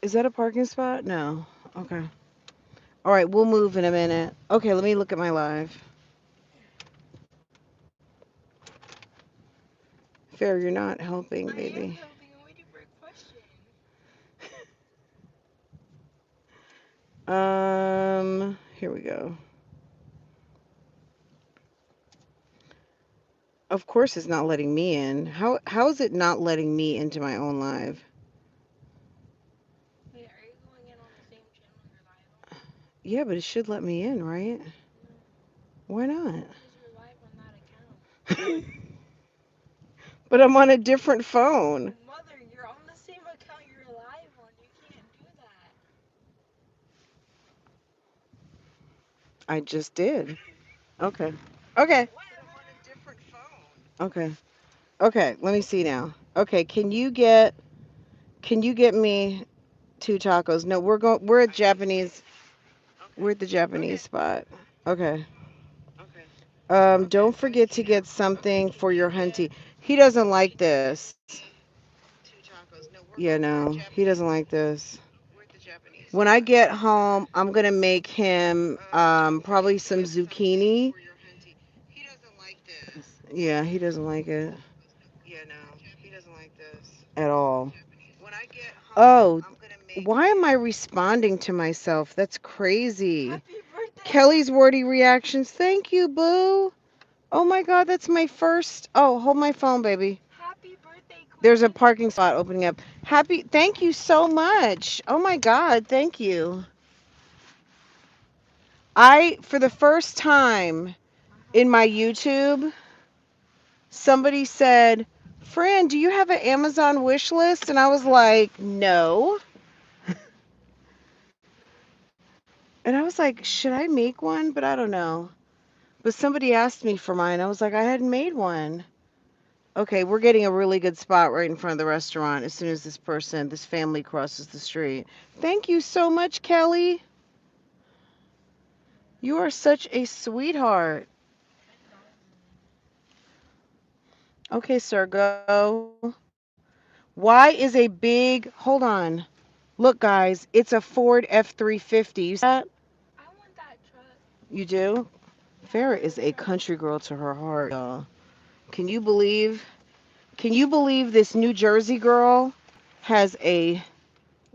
Is that a parking spot? No. Okay. All right, we'll move in a minute. Okay, let me look at my live. Fair, you're not helping, I am baby. helping. I'm waiting for a question. Here we go. Of course it's not letting me in. How is it not letting me into my own live? Wait, are you going in on the same channel you're live on? Yeah, but it should let me in, right? No, Why not? because you're live on that account. But I'm on a different phone. Mother, you're on the same account you're live on. You can't do that. I just did. Okay. Okay. Whatever. Okay. Okay, let me see now. Okay, can you get me two tacos? No, we're at Japanese. We're at the Japanese spot. Okay. Don't forget to get something for your hunty. He doesn't like this. Yeah, no, he doesn't like this. When I get home, I'm gonna make him probably some zucchini. Yeah, he doesn't like it at all. Oh, why am I responding to myself? That's crazy. Happy birthday. Kelly's wordy reactions. Thank you, boo. Oh my God, that's my first. Oh, hold my phone, baby. Happy birthday, There's a Queen. parking spot opening up. Happy. Thank you so much. Oh my God, thank you. For the first time Uh-huh. in my YouTube, somebody said, Fran, do you have an Amazon wish list? And I was like, no. And I was like, should I make one? But I don't know. But somebody asked me for mine. I was like, I hadn't made one. Okay, we're getting a really good spot right in front of the restaurant as soon as this family crosses the street. Thank you so much, Kelly. You are such a sweetheart. Okay, sir, go. Why is a big, hold on. Look, guys, it's a Ford F-350. You see that? I want that You do? Farrah is a country girl to her heart, y'all. Can you believe? Can you believe this New Jersey girl has a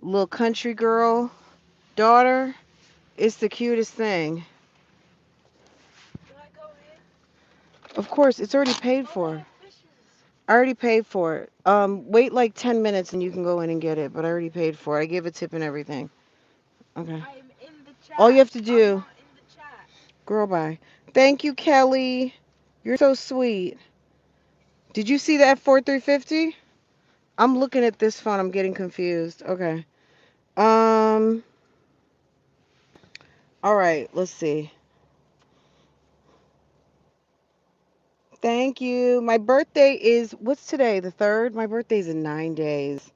little country girl daughter? It's the cutest thing. Do I go in? Of course, it's already paid Oh, they for. have fishes. I already paid for it. Wait like 10 minutes and you can go in and get it, but I already paid for it. I gave a tip and everything. Okay. I am in the All you chat. have to I'm do, not in the chat. girl, bye. Thank you, Kelly. You're so sweet. Did you see that 4350? I'm looking at this phone. I'm getting confused. Okay. Um, all right, let's see. Thank you. My birthday is, what's today? The 3rd? My birthday's in 9 days.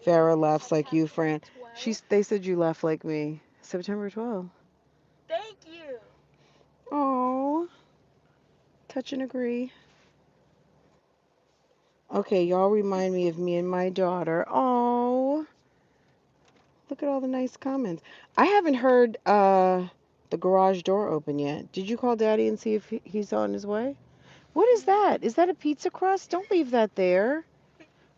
Farrah laughs like you, September Fran. 12th. They said you laugh like me. September 12th. Thank you. Oh, touch and agree. Okay, y'all remind me of me and my daughter. Oh, look at all the nice comments. I haven't heard the garage door open yet. Did you call Daddy and see if he's on his way? What is No. that? Is that a pizza crust? Don't leave that there.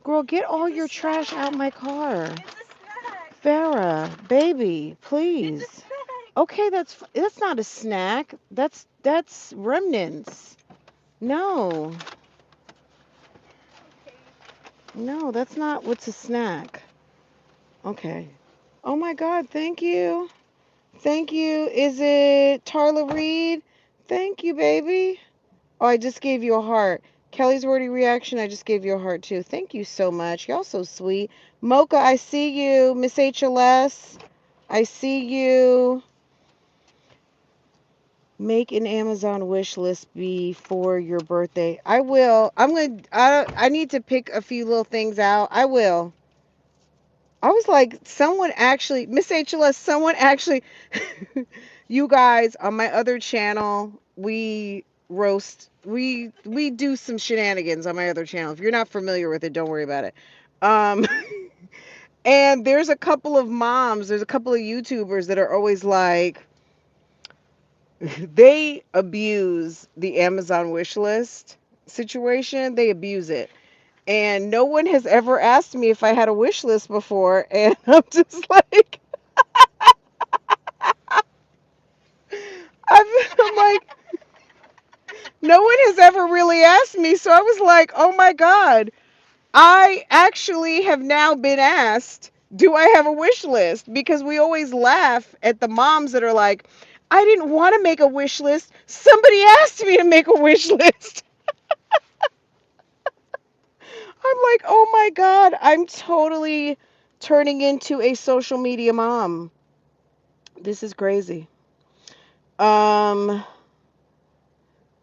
Girl, get all It's a your trash out snack. my car. It's a snack. Farrah, baby, It's a please. snack. Okay, that's not a snack. That's remnants. No. Okay. No, that's not what's a snack. Okay. Oh my God, thank you. Thank you. Is it Tarla Reed? Thank you, baby. Oh, I just gave you a heart. Kelly's wordy reaction, I just gave you a heart too. Thank you so much. Y'all so sweet. Mocha, I see you. Miss HLS, I see you. Make an Amazon wish list before your birthday. I will. I need to pick a few little things out. I will. I was like, someone actually, Miss HLS, someone actually, you guys on my other channel, we do some shenanigans on my other channel. If you're not familiar with it, don't worry about it. Um, and there's a couple of YouTubers that are always like, they abuse the Amazon wish list situation. They abuse it. And no one has ever asked me if I had a wish list before. And I'm just like, I'm like, no one has ever really asked me. So I was like, oh my God, I actually have now been asked, do I have a wish list? Because we always laugh at the moms that are like, I didn't want to make a wish list. Somebody asked me to make a wish list. I'm like, oh my God, I'm totally turning into a social media mom. This is crazy.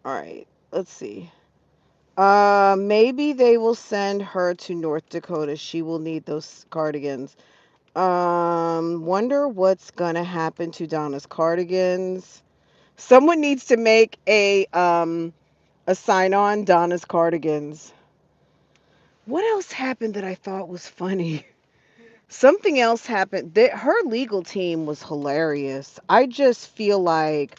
All right, let's see. Maybe they will send her to North Dakota. She will need those cardigans. Wonder what's gonna happen to Donna's cardigans. Someone needs to make a sign on Donna's cardigans. What else happened that I thought was funny? Something else happened. Her legal team was hilarious. I just feel like,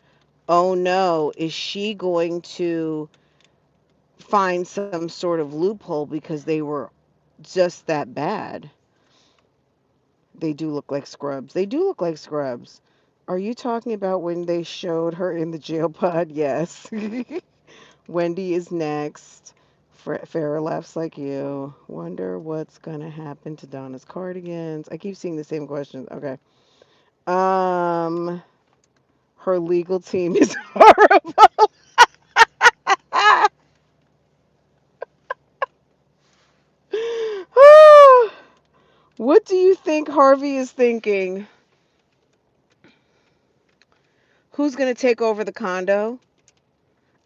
oh no, is she going to find some sort of loophole because they were just that bad? They do look like scrubs. They do look like scrubs. Are you talking about when they showed her in the jail pod? Yes. Wendy is next. Farrah laughs like you. Wonder what's gonna happen to Donna's cardigans. I keep seeing the same questions. Okay. Um, her legal team is horrible. What do you think Harvey is thinking? Who's gonna take over the condo?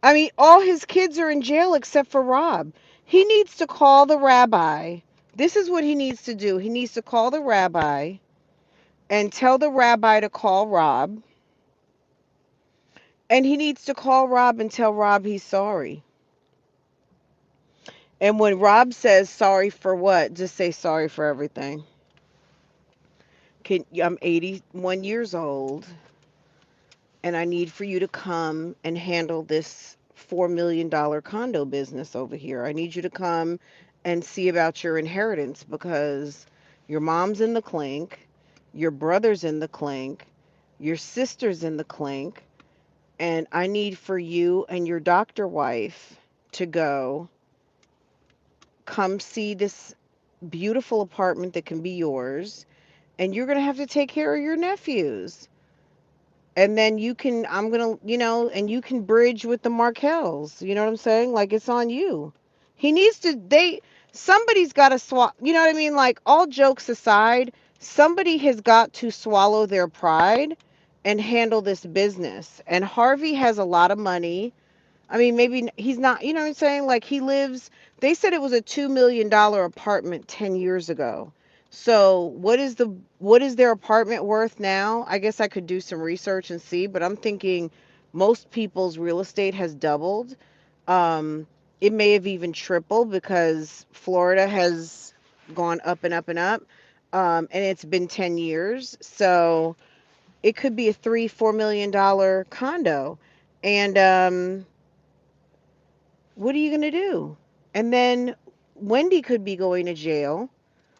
I mean, all his kids are in jail except for Rob. He needs to call the rabbi. This is what he needs to do. He needs to call the rabbi and tell the rabbi to call Rob. And he needs to call Rob and tell Rob he's sorry. And when Rob says sorry for what, just say sorry for everything. I'm 81 years old. and I need for you to come and handle this $4 million condo business over here. I need you to come and see about your inheritance because your mom's in the clink, your brother's in the clink, your sister's in the clink, and I need for you and your doctor wife to go come see this beautiful apartment that can be yours, and you're going to have to take care of your nephews. And then I'm going to, and you can bridge with the Markells. You know what I'm saying? Like, it's on you. He needs to, somebody's got to swap, you know what I mean? Like, all jokes aside, somebody has got to swallow their pride and handle this business. And Harvey has a lot of money. I mean, maybe he's not, you know what I'm saying? Like, they said it was a $2 million apartment 10 years ago. So what is their apartment worth now? I guess I could do some research and see, but I'm thinking most people's real estate has doubled. Um, it may have even tripled because Florida has gone up and up and up. And it's been 10 years. So it could be a $3, $4 million condo. And, what are you going to do? And then Wendy could be going to jail.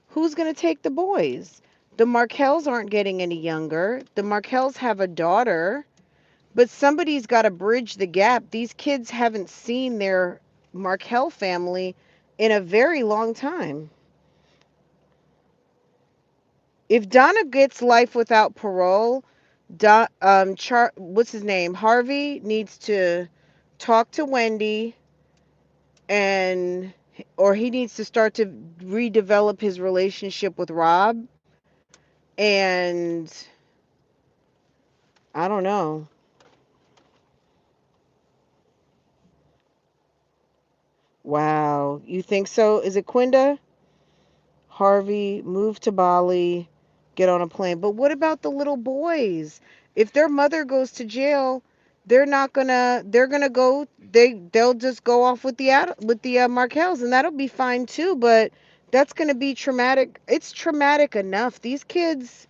Who's going to take the boys? The Markells aren't getting any younger. The Markells have a daughter, but somebody's got to bridge the gap. These kids haven't seen their Markell family in a very long time. If Donna gets life without parole, what's his name? Harvey needs to talk to Wendy, and or he needs to start to redevelop his relationship with Rob. And I don't know. Wow, you think so? Is it Quinda? Harvey move to Bali, get on a plane. But what about the little boys? If their mother goes to jail, they're gonna go they'll just go off with the Markells, and that'll be fine too, but that's gonna be traumatic. It's traumatic enough. These kids,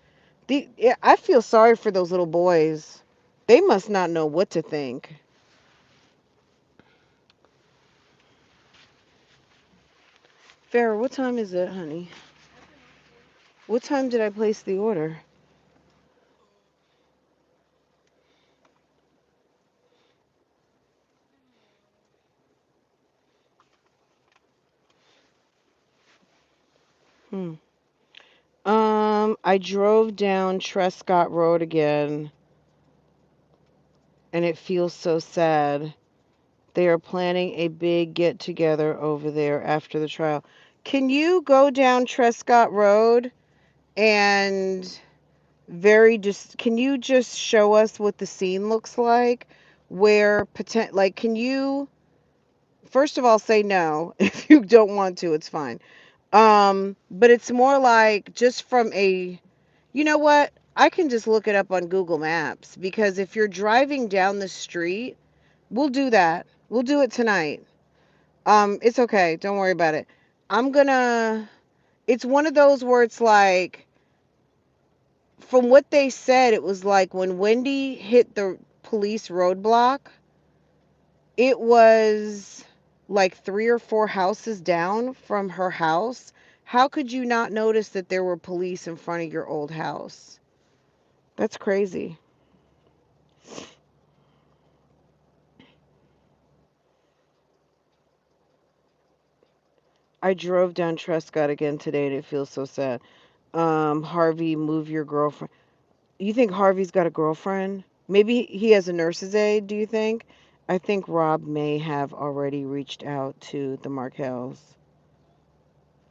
yeah, I feel sorry for those little boys. They must not know what to think. Farrah, what time is it, honey? I don't know, four. What time did I place the order? Hmm. Hmm. I drove down Trescott Road again, and it feels so sad. They are planning a big get together over there after the trial. Can you go down Trescott Road and can you just show us what the scene looks like? Can you first of all say no if you don't want to, it's fine. But it's more like just from a, you know what? I can just look it up on Google Maps because if you're driving down the street, we'll do that. We'll do it tonight. It's okay. Don't worry about it. I'm gonna, it's one of those where it's like, from what they said, it was like when Wendy hit the police roadblock, it was like 3 or 4 houses down from her house. How could you not notice that there were police in front of your old house? That's crazy. I drove down Trescott again today and it feels so sad. Harvey, move your girlfriend. You think Harvey's got a girlfriend? Maybe he has a nurse's aide, do you think? I think Rob may have already reached out to the Markells.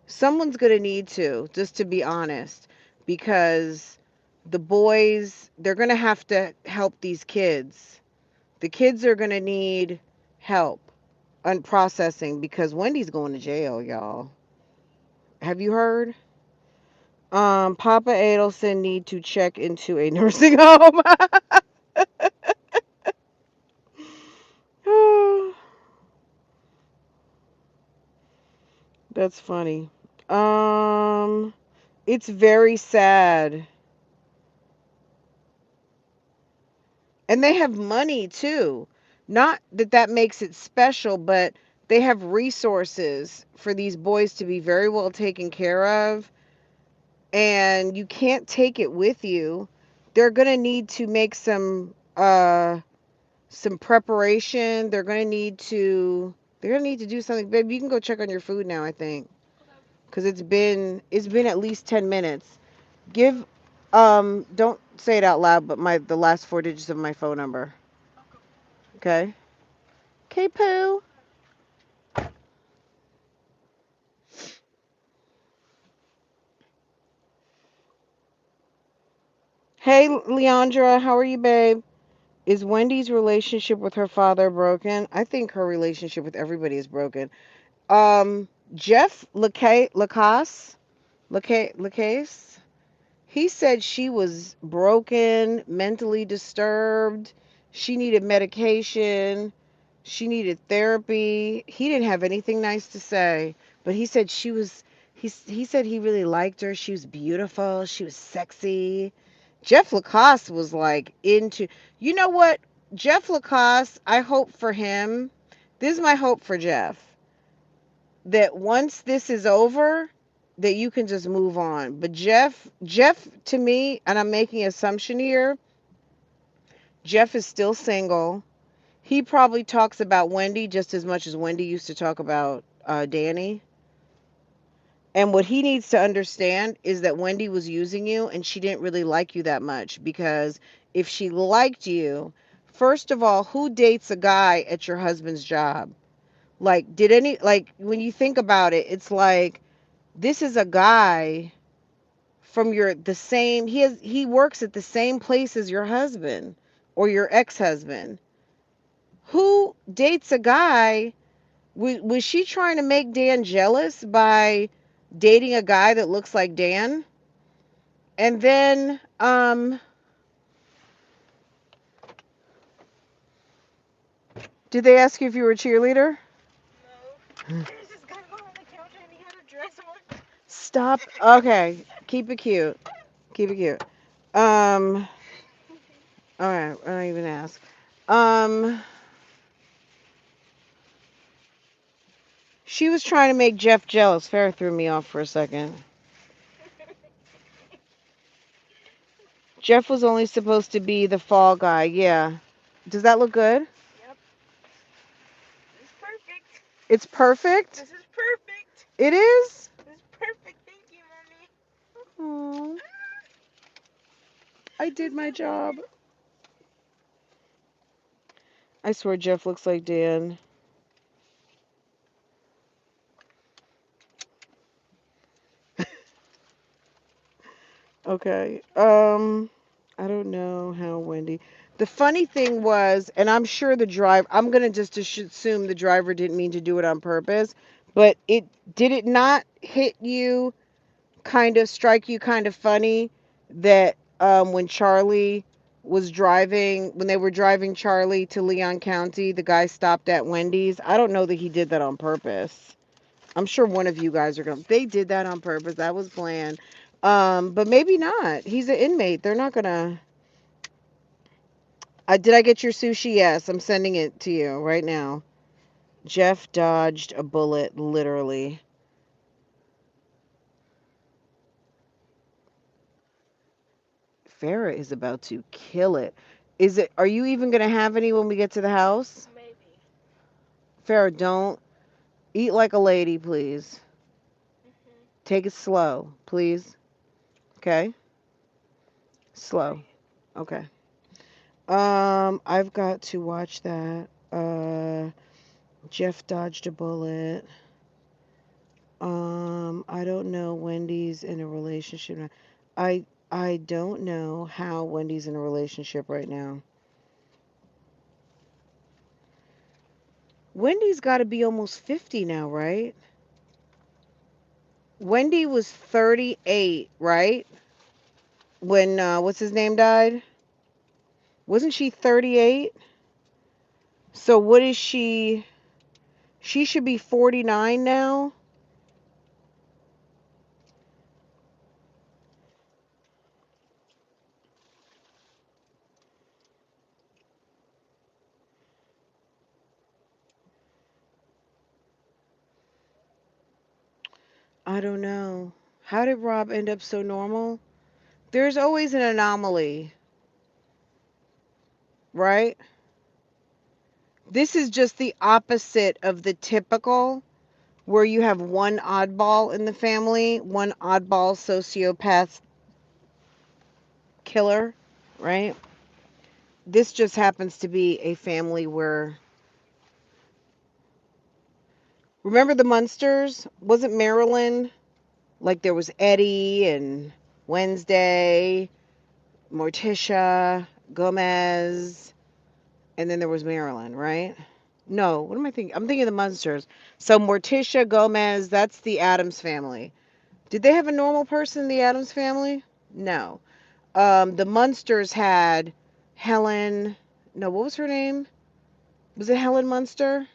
Someone's going to need to, just to be honest, because the boys, they're going to have to help these kids. The kids are going to need help on processing because Wendy's going to jail, y'all. Have you heard? Papa Adelson need to check into a nursing home. That's funny. Um, it's very sad. And they have money too. Not that that makes it special, but they have resources for these boys to be very well taken care of, and you can't take it with you. They're going to need to make some preparation. They're going to need to do something. Babe, you can go check on your food now, I think, Okay. cuz it's been at least 10 minutes. Give don't say it out loud, but my the last four digits of my phone number. Okay. Okay? Okay, Pooh. Hey, Leandra, how are you, babe? Is Wendy's relationship with her father broken? I think her relationship with everybody is broken. Jeff Lacasse, he said she was broken, mentally disturbed. She needed medication. She needed therapy. He didn't have anything nice to say, but he said she was. He said he really liked her. She was beautiful. She was sexy. Jeff Lacoste was like into. You know what? Jeff Lacoste. I hope for him. This is my hope for Jeff. That once this is over, that you can just move on. But Jeff, to me, and I'm making an assumption here. Jeff is still single. He probably talks about Wendy just as much as Wendy used to talk about Danny. And what he needs to understand is that Wendy was using you and she didn't really like you that much, because if she liked you, first of all, who dates a guy at your husband's job? Like, when you think about it, it's like this is a guy from the same, he works at the same place as your husband or your ex-husband. Who dates a guy? Was she trying to make Dan jealous by dating a guy that looks like Dan? And then, did they ask you if you were a cheerleader? No. There's this guy on the couch and he had a dress on. Stop. Okay, keep it cute. Keep it cute. All right, I don't even ask. Um, she was trying to make Jeff jealous. Farrah threw me off for a second. Jeff was only supposed to be the fall guy. Yeah. Does that look good? Yep. This is perfect. It's perfect. This is perfect. It is. This is perfect. Thank you, mommy. Oh, I did my job. I swear Jeff looks like Dan. Okay. I don't know how Wendy. The funny thing was, and I'm sure I'm gonna just assume the driver didn't mean to do it on purpose, but it not hit you, kind of strike you kind of funny that when when they were driving Charlie to Leon County, the guy stopped at Wendy's. I don't know that he did that on purpose. I'm sure one of you guys are going to, they did that on purpose. That was planned. But maybe not. He's an inmate. They're not going to. Did I get your sushi? Yes. I'm sending it to you right now. Jeff dodged a bullet, literally. Farah is about to kill it. Are you even going to have any when we get to the house? Maybe. Farah, don't eat like a lady, please. Mhm. Take it slow, please. Okay? Slow. Alright. Okay. I've got to watch that. Jeff dodged a bullet. I don't know. Wendy's in a relationship now. I don't know how Wendy's in a relationship right now. Wendy's got to be almost 50 now, right? Wendy was 38, right? When what's his name died? Wasn't she 38? So what is she? She should be 49 now. I don't know. How did Rob end up so normal? There's always an anomaly, right? This is just the opposite of the typical where you have one oddball in the family, one oddball sociopath killer, right? This just happens to be a family where, remember the Munsters? Wasn't Marilyn? Like there was Eddie and Wednesday, Morticia, Gomez, and then there was Marilyn, right? No, what am I thinking? I'm thinking the Munsters. So Morticia, Gomez, that's the Adams family. Did they have a normal person in the Adams family? No. The Munsters had Helen. No, what was her name? Was it Helen Munster?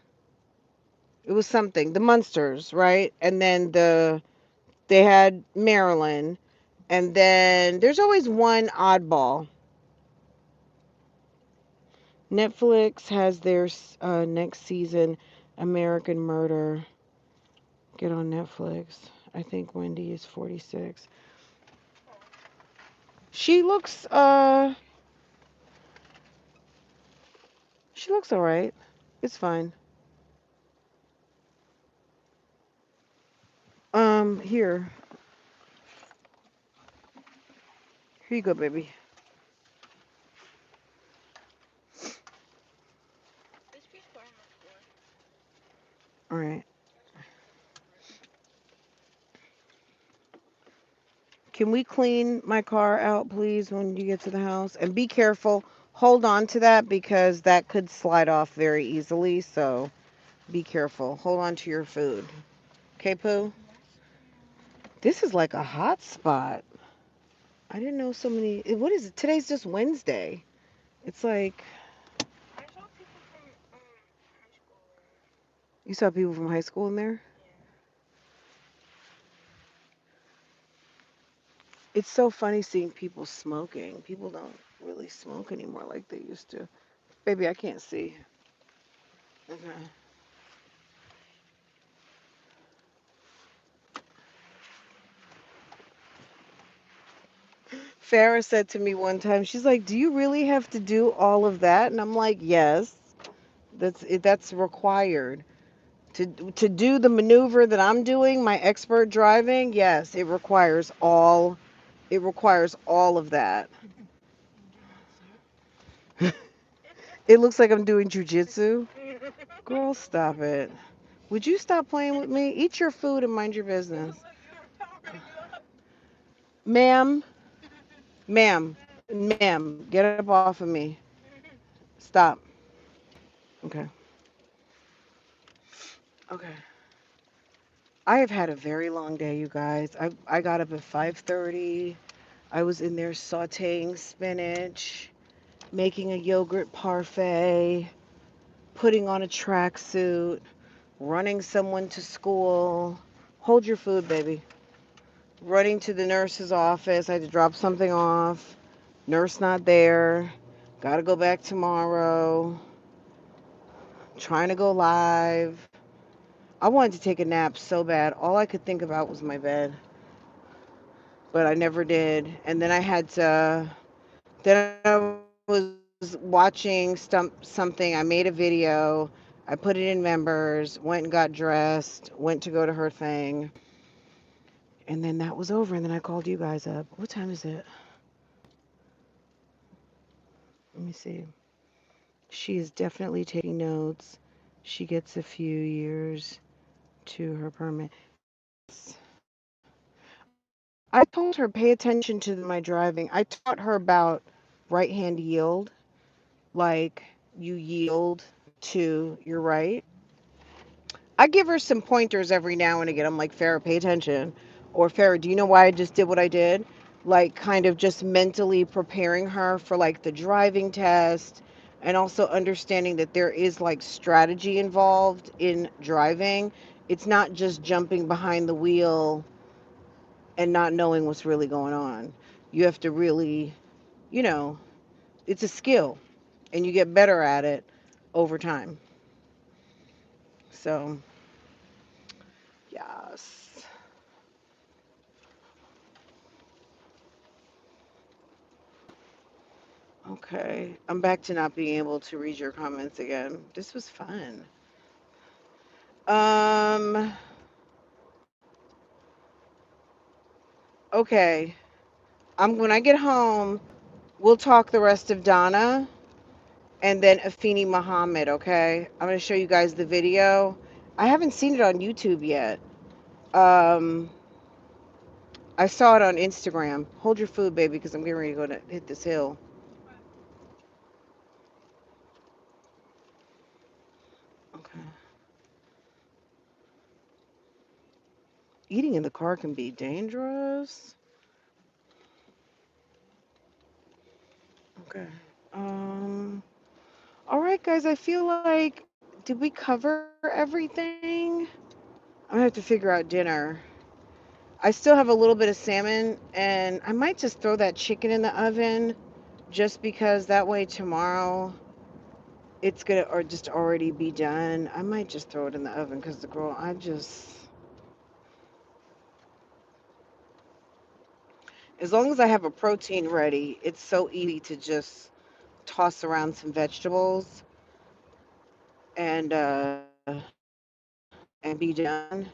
It was something. The Munsters, right? And then they had Marilyn, and then there's always one oddball. Netflix has their next season, American Murder. Get on Netflix. I think Wendy is 46. She looks she looks all right. It's fine. Here. Here you go, baby. This piece put on the floor. All right. Can we clean my car out, please, when you get to the house? And be careful. Hold on to that because that could slide off very easily. So be careful. Hold on to your food. Okay, Pooh? Yes, ma'am. This is like a hot spot. I didn't know so many. What is it? Today's just Wednesday. It's like I saw people from high school there. you saw people from high school in there. Yeah. It's so funny seeing people smoking. People don't really smoke anymore like they used to. Baby, I can't see. Okay. Farah said to me one time, she's like, "Do you really have to do all of that?" And I'm like, "Yes, that's required to do the maneuver that I'm doing, my expert driving. Yes, it requires all of that. It looks like I'm doing jujitsu. Girl, stop it. Would you stop playing with me? Eat your food and mind your It business. looked like you were powering up. Ma'am, ma'am, get up off of me. Stop. Okay. Okay. I have had a very long day, you guys. I got up at 5:30. I was in there sautéing spinach, making a yogurt parfait, putting on a tracksuit, running someone to school. Hold your food, baby. Running to the nurse's office. I had to drop something off. Nurse not there. Gotta go back tomorrow. Trying to go live. I wanted to take a nap so bad. All I could think about was my bed, but I never did. And then I had to. Then I was watching something. I made a video. I put it in members. Went and got dressed. Went to go to her thing. And then that was over. And then I called you guys up. What time is it? Let me see. She is definitely taking notes. She gets a few years to her permit. Yes. I told her pay attention to my driving. I taught her about right hand yield, like you yield to your right. I give her some pointers every now and again. I'm like, Farrah, pay attention. Or Farrah, do you know why I just did what I did? Like, kind of just mentally preparing her for like the driving test and also understanding that there is like strategy involved in driving. It's not just jumping behind the wheel and not knowing what's really going on. You have to really, you know, it's a skill and you get better at it over time. So, yes. Okay. I'm back to not being able to read your comments again. This was fun. Um, okay. When I get home, we'll talk the rest of Donna and then Afeni Muhammad, okay? I'm going to show you guys the video. I haven't seen it on YouTube yet. Um, I saw it on Instagram. Hold your food, baby, because I'm getting ready to go to hit this hill. Okay. Eating in the car can be dangerous. Okay. Um, all right, guys, I feel like, did we cover everything? I'm gonna have to figure out dinner. I still have a little bit of salmon, and I might just throw that chicken in the oven just because that way tomorrow it's gonna or just already be done. I might just throw it in the oven because the girl, as long as I have a protein ready, it's so easy to just toss around some vegetables and be done.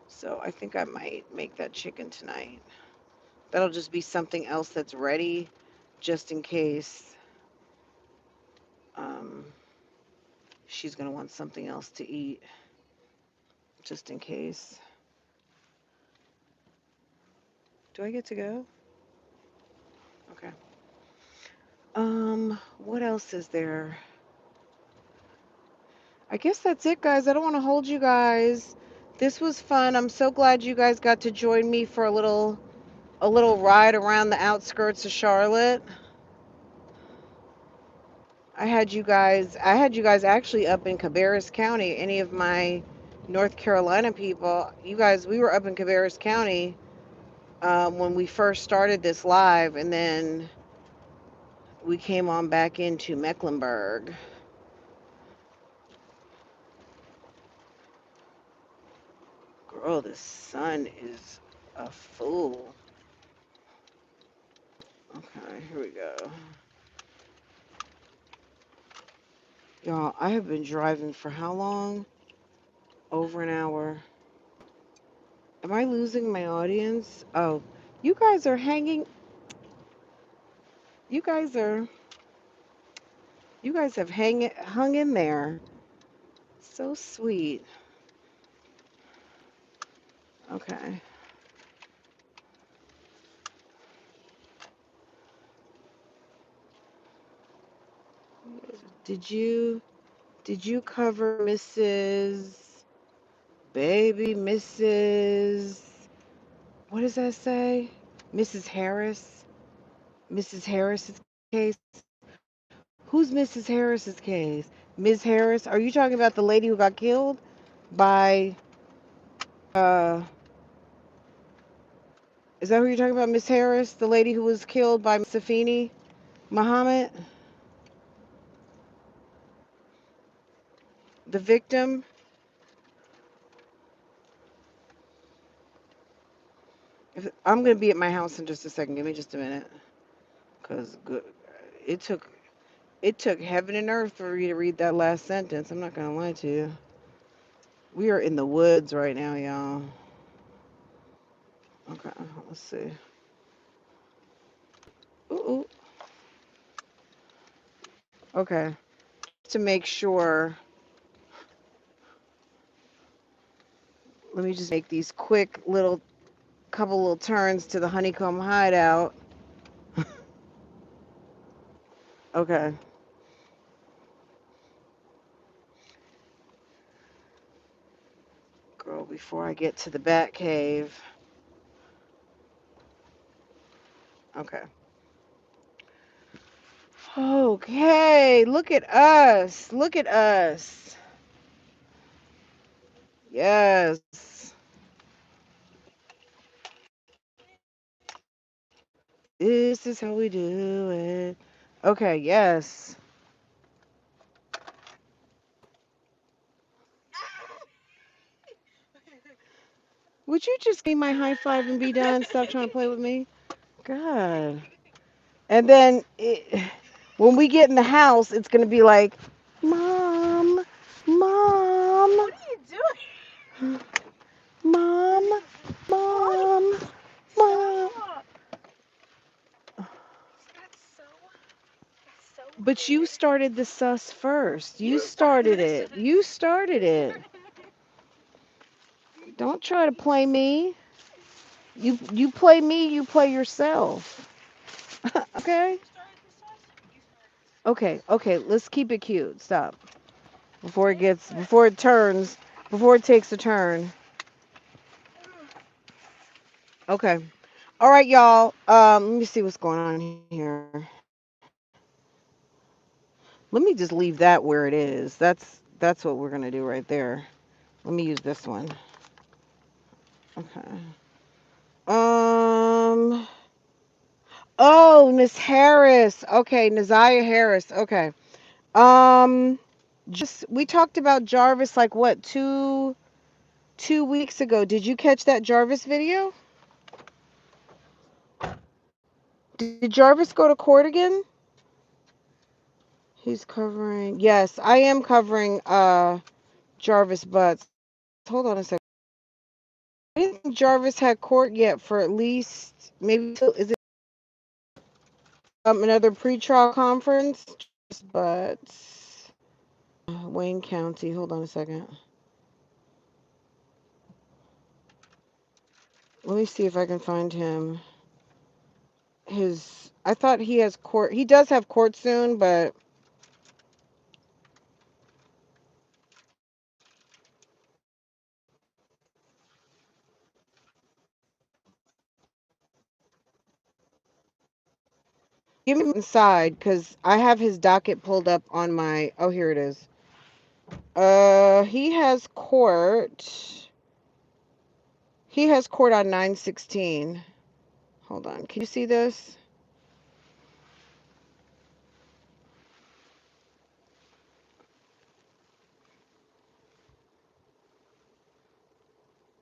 So I think I might make that chicken tonight. That'll just be something else that's ready, just in case um, she's gonna want something else to eat, just in case. Do I get to go? Okay. What else is there? I guess that's it, guys. I don't want to hold you guys. This was fun. I'm so glad you guys got to join me for a little ride around the outskirts of Charlotte. I had you guys actually up in Cabarrus County. Any of my North Carolina people, you guys, we were up in Cabarrus County when we first started this live, and then we came on back into Mecklenburg. Girl, the sun is a fool. Okay, here we go. Y'all, I have been driving for how long? Over an hour. Am I losing my audience? Oh, you guys are hanging. You guys are. You guys have hung in there. So sweet. Okay. Did you did you cover Mrs. Baby Mrs. What does that say? Mrs. Harris? Mrs. Harris's case? Who's Mrs. Harris's case? Ms. Harris? Are you talking about the lady who got killed by uh is that who you're talking about, Miss Harris? The lady who was killed by Miss Afeni Muhammad? The victim? I'm gonna be at my house in just a second. Give me just a minute. Cause it took it took heaven and earth for you to read that last sentence. I'm not gonna lie to you. We are in the woods right now, y'all. Okay, let's see. Ooh, ooh. Okay, just to make sure, let me just make these quick little couple little turns to the honeycomb hideout. Okay, girl, before I get to the bat cave. Okay. Okay, look at us. Look at us. Yes. This is how we do it. Okay, yes. Would you just give me my high five and be done? Stop trying to play with me. God. And then when we get in the house, it's going to be like, Mom, Mom, What are you doing? Mom, Why? Mom, Mom. Stop. That's so. That's so But you weird. started the sus first. You You started started this. it. You started it. Don't try to play me. You play me, you play yourself. Okay? You started this sauce. You started this sauce. Okay, okay, let's keep it cute. Stop. Okay, but Before it turns, before it takes a turn. Okay. All right, y'all. Let me see what's going on here. Let me just leave that where it is. That's what we're gonna do right there. Let me use this one. Okay. Um. Oh, Miss Harris. Okay, Naziah Harris. Okay. We talked about Jarvis like what 2 weeks ago. Did you catch that Jarvis video? Did Jarvis go to court again? He's covering. Yes, I am covering Jarvis Butts. Hold on a second. I didn't think Jarvis had court yet for at least maybe till is it another pretrial conference? Jarvis Butts, Wayne County. Hold on a second. Let me see if I can find him. I thought he has court. He does have court soon, but give me inside because I have his docket pulled up on my. Oh, here it is. He has court. He has court on 9/16. Hold on. Can you see this?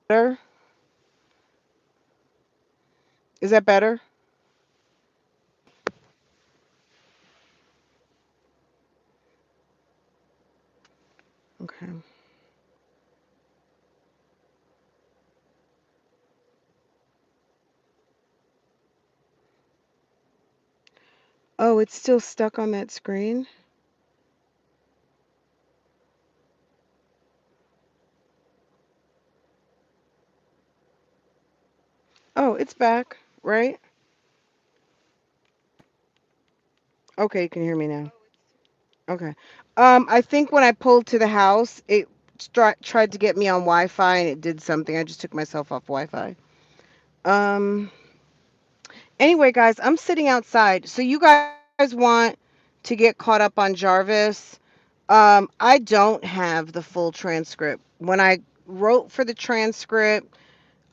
Better? Is that better? Okay. Oh, it's still stuck on that screen? Oh, it's back, right? Okay, you can hear me now. Okay. I think when I pulled to the house, it tried to get me on Wi-Fi and it did something. I just took myself off Wi-Fi. Um, anyway, guys, I'm sitting outside. So you guys want to get caught up on Jarvis? I don't have the full transcript. When I wrote for the transcript,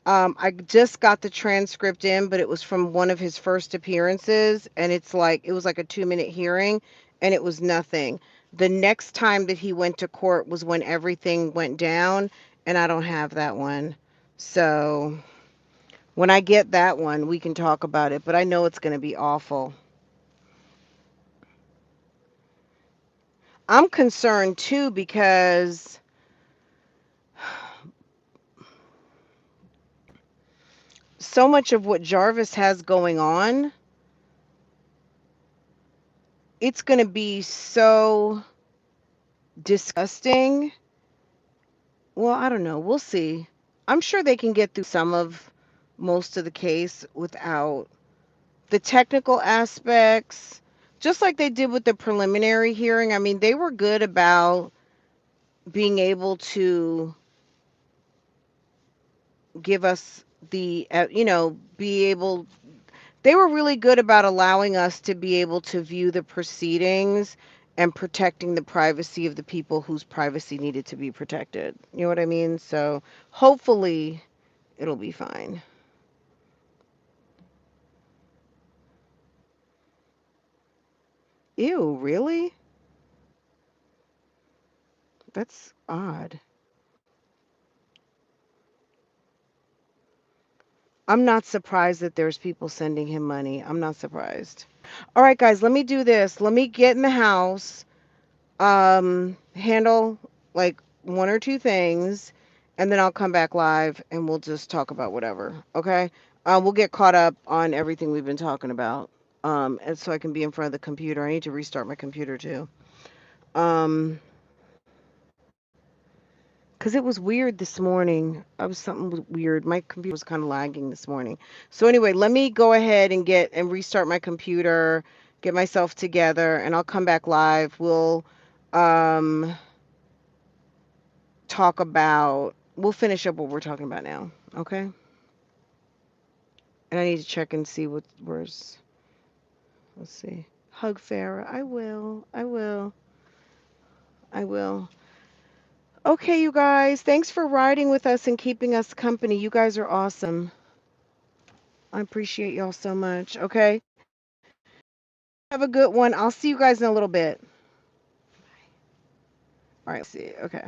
I just got the transcript in, but it was from one of his first appearances, and it was like a 2-minute hearing, and it was nothing. The next time that he went to court was when everything went down, and I don't have that one. So when I get that one, we can talk about it, but I know it's going to be awful. I'm concerned too because so much of what Jarvis has going on, it's going to be so disgusting. Well, I don't know. We'll see. I'm sure they can get through some of most of the case without the technical aspects, just like they did with the preliminary hearing. I mean, they were good about being able to give us be able they were really good about allowing us to be able to view the proceedings and protecting the privacy of the people whose privacy needed to be protected. You know what I mean? So hopefully it'll be fine. Ew, really? That's odd. I'm not surprised that there's people sending him money. I'm not surprised. All right, guys, let me do this. Let me get in the house, handle like one or two things, and then I'll come back live and we'll just talk about whatever. Okay? We'll get caught up on everything we've been talking about. And so I can be in front of the computer. I need to restart my computer too. Um, because it was weird this morning. I was something weird. My computer was kind of lagging this morning. So anyway, let me go ahead and get and restart my computer, get myself together, and I'll come back live. We'll um talk about we'll finish up what we're talking about now. Okay? And I need to check and see where's let's see. Hug Farah. I will. I will. I will. Okay, you guys. Thanks for riding with us and keeping us company. You guys are awesome. I appreciate y'all so much. Okay. Have a good one. I'll see you guys in a little bit. All right, let's see. Okay.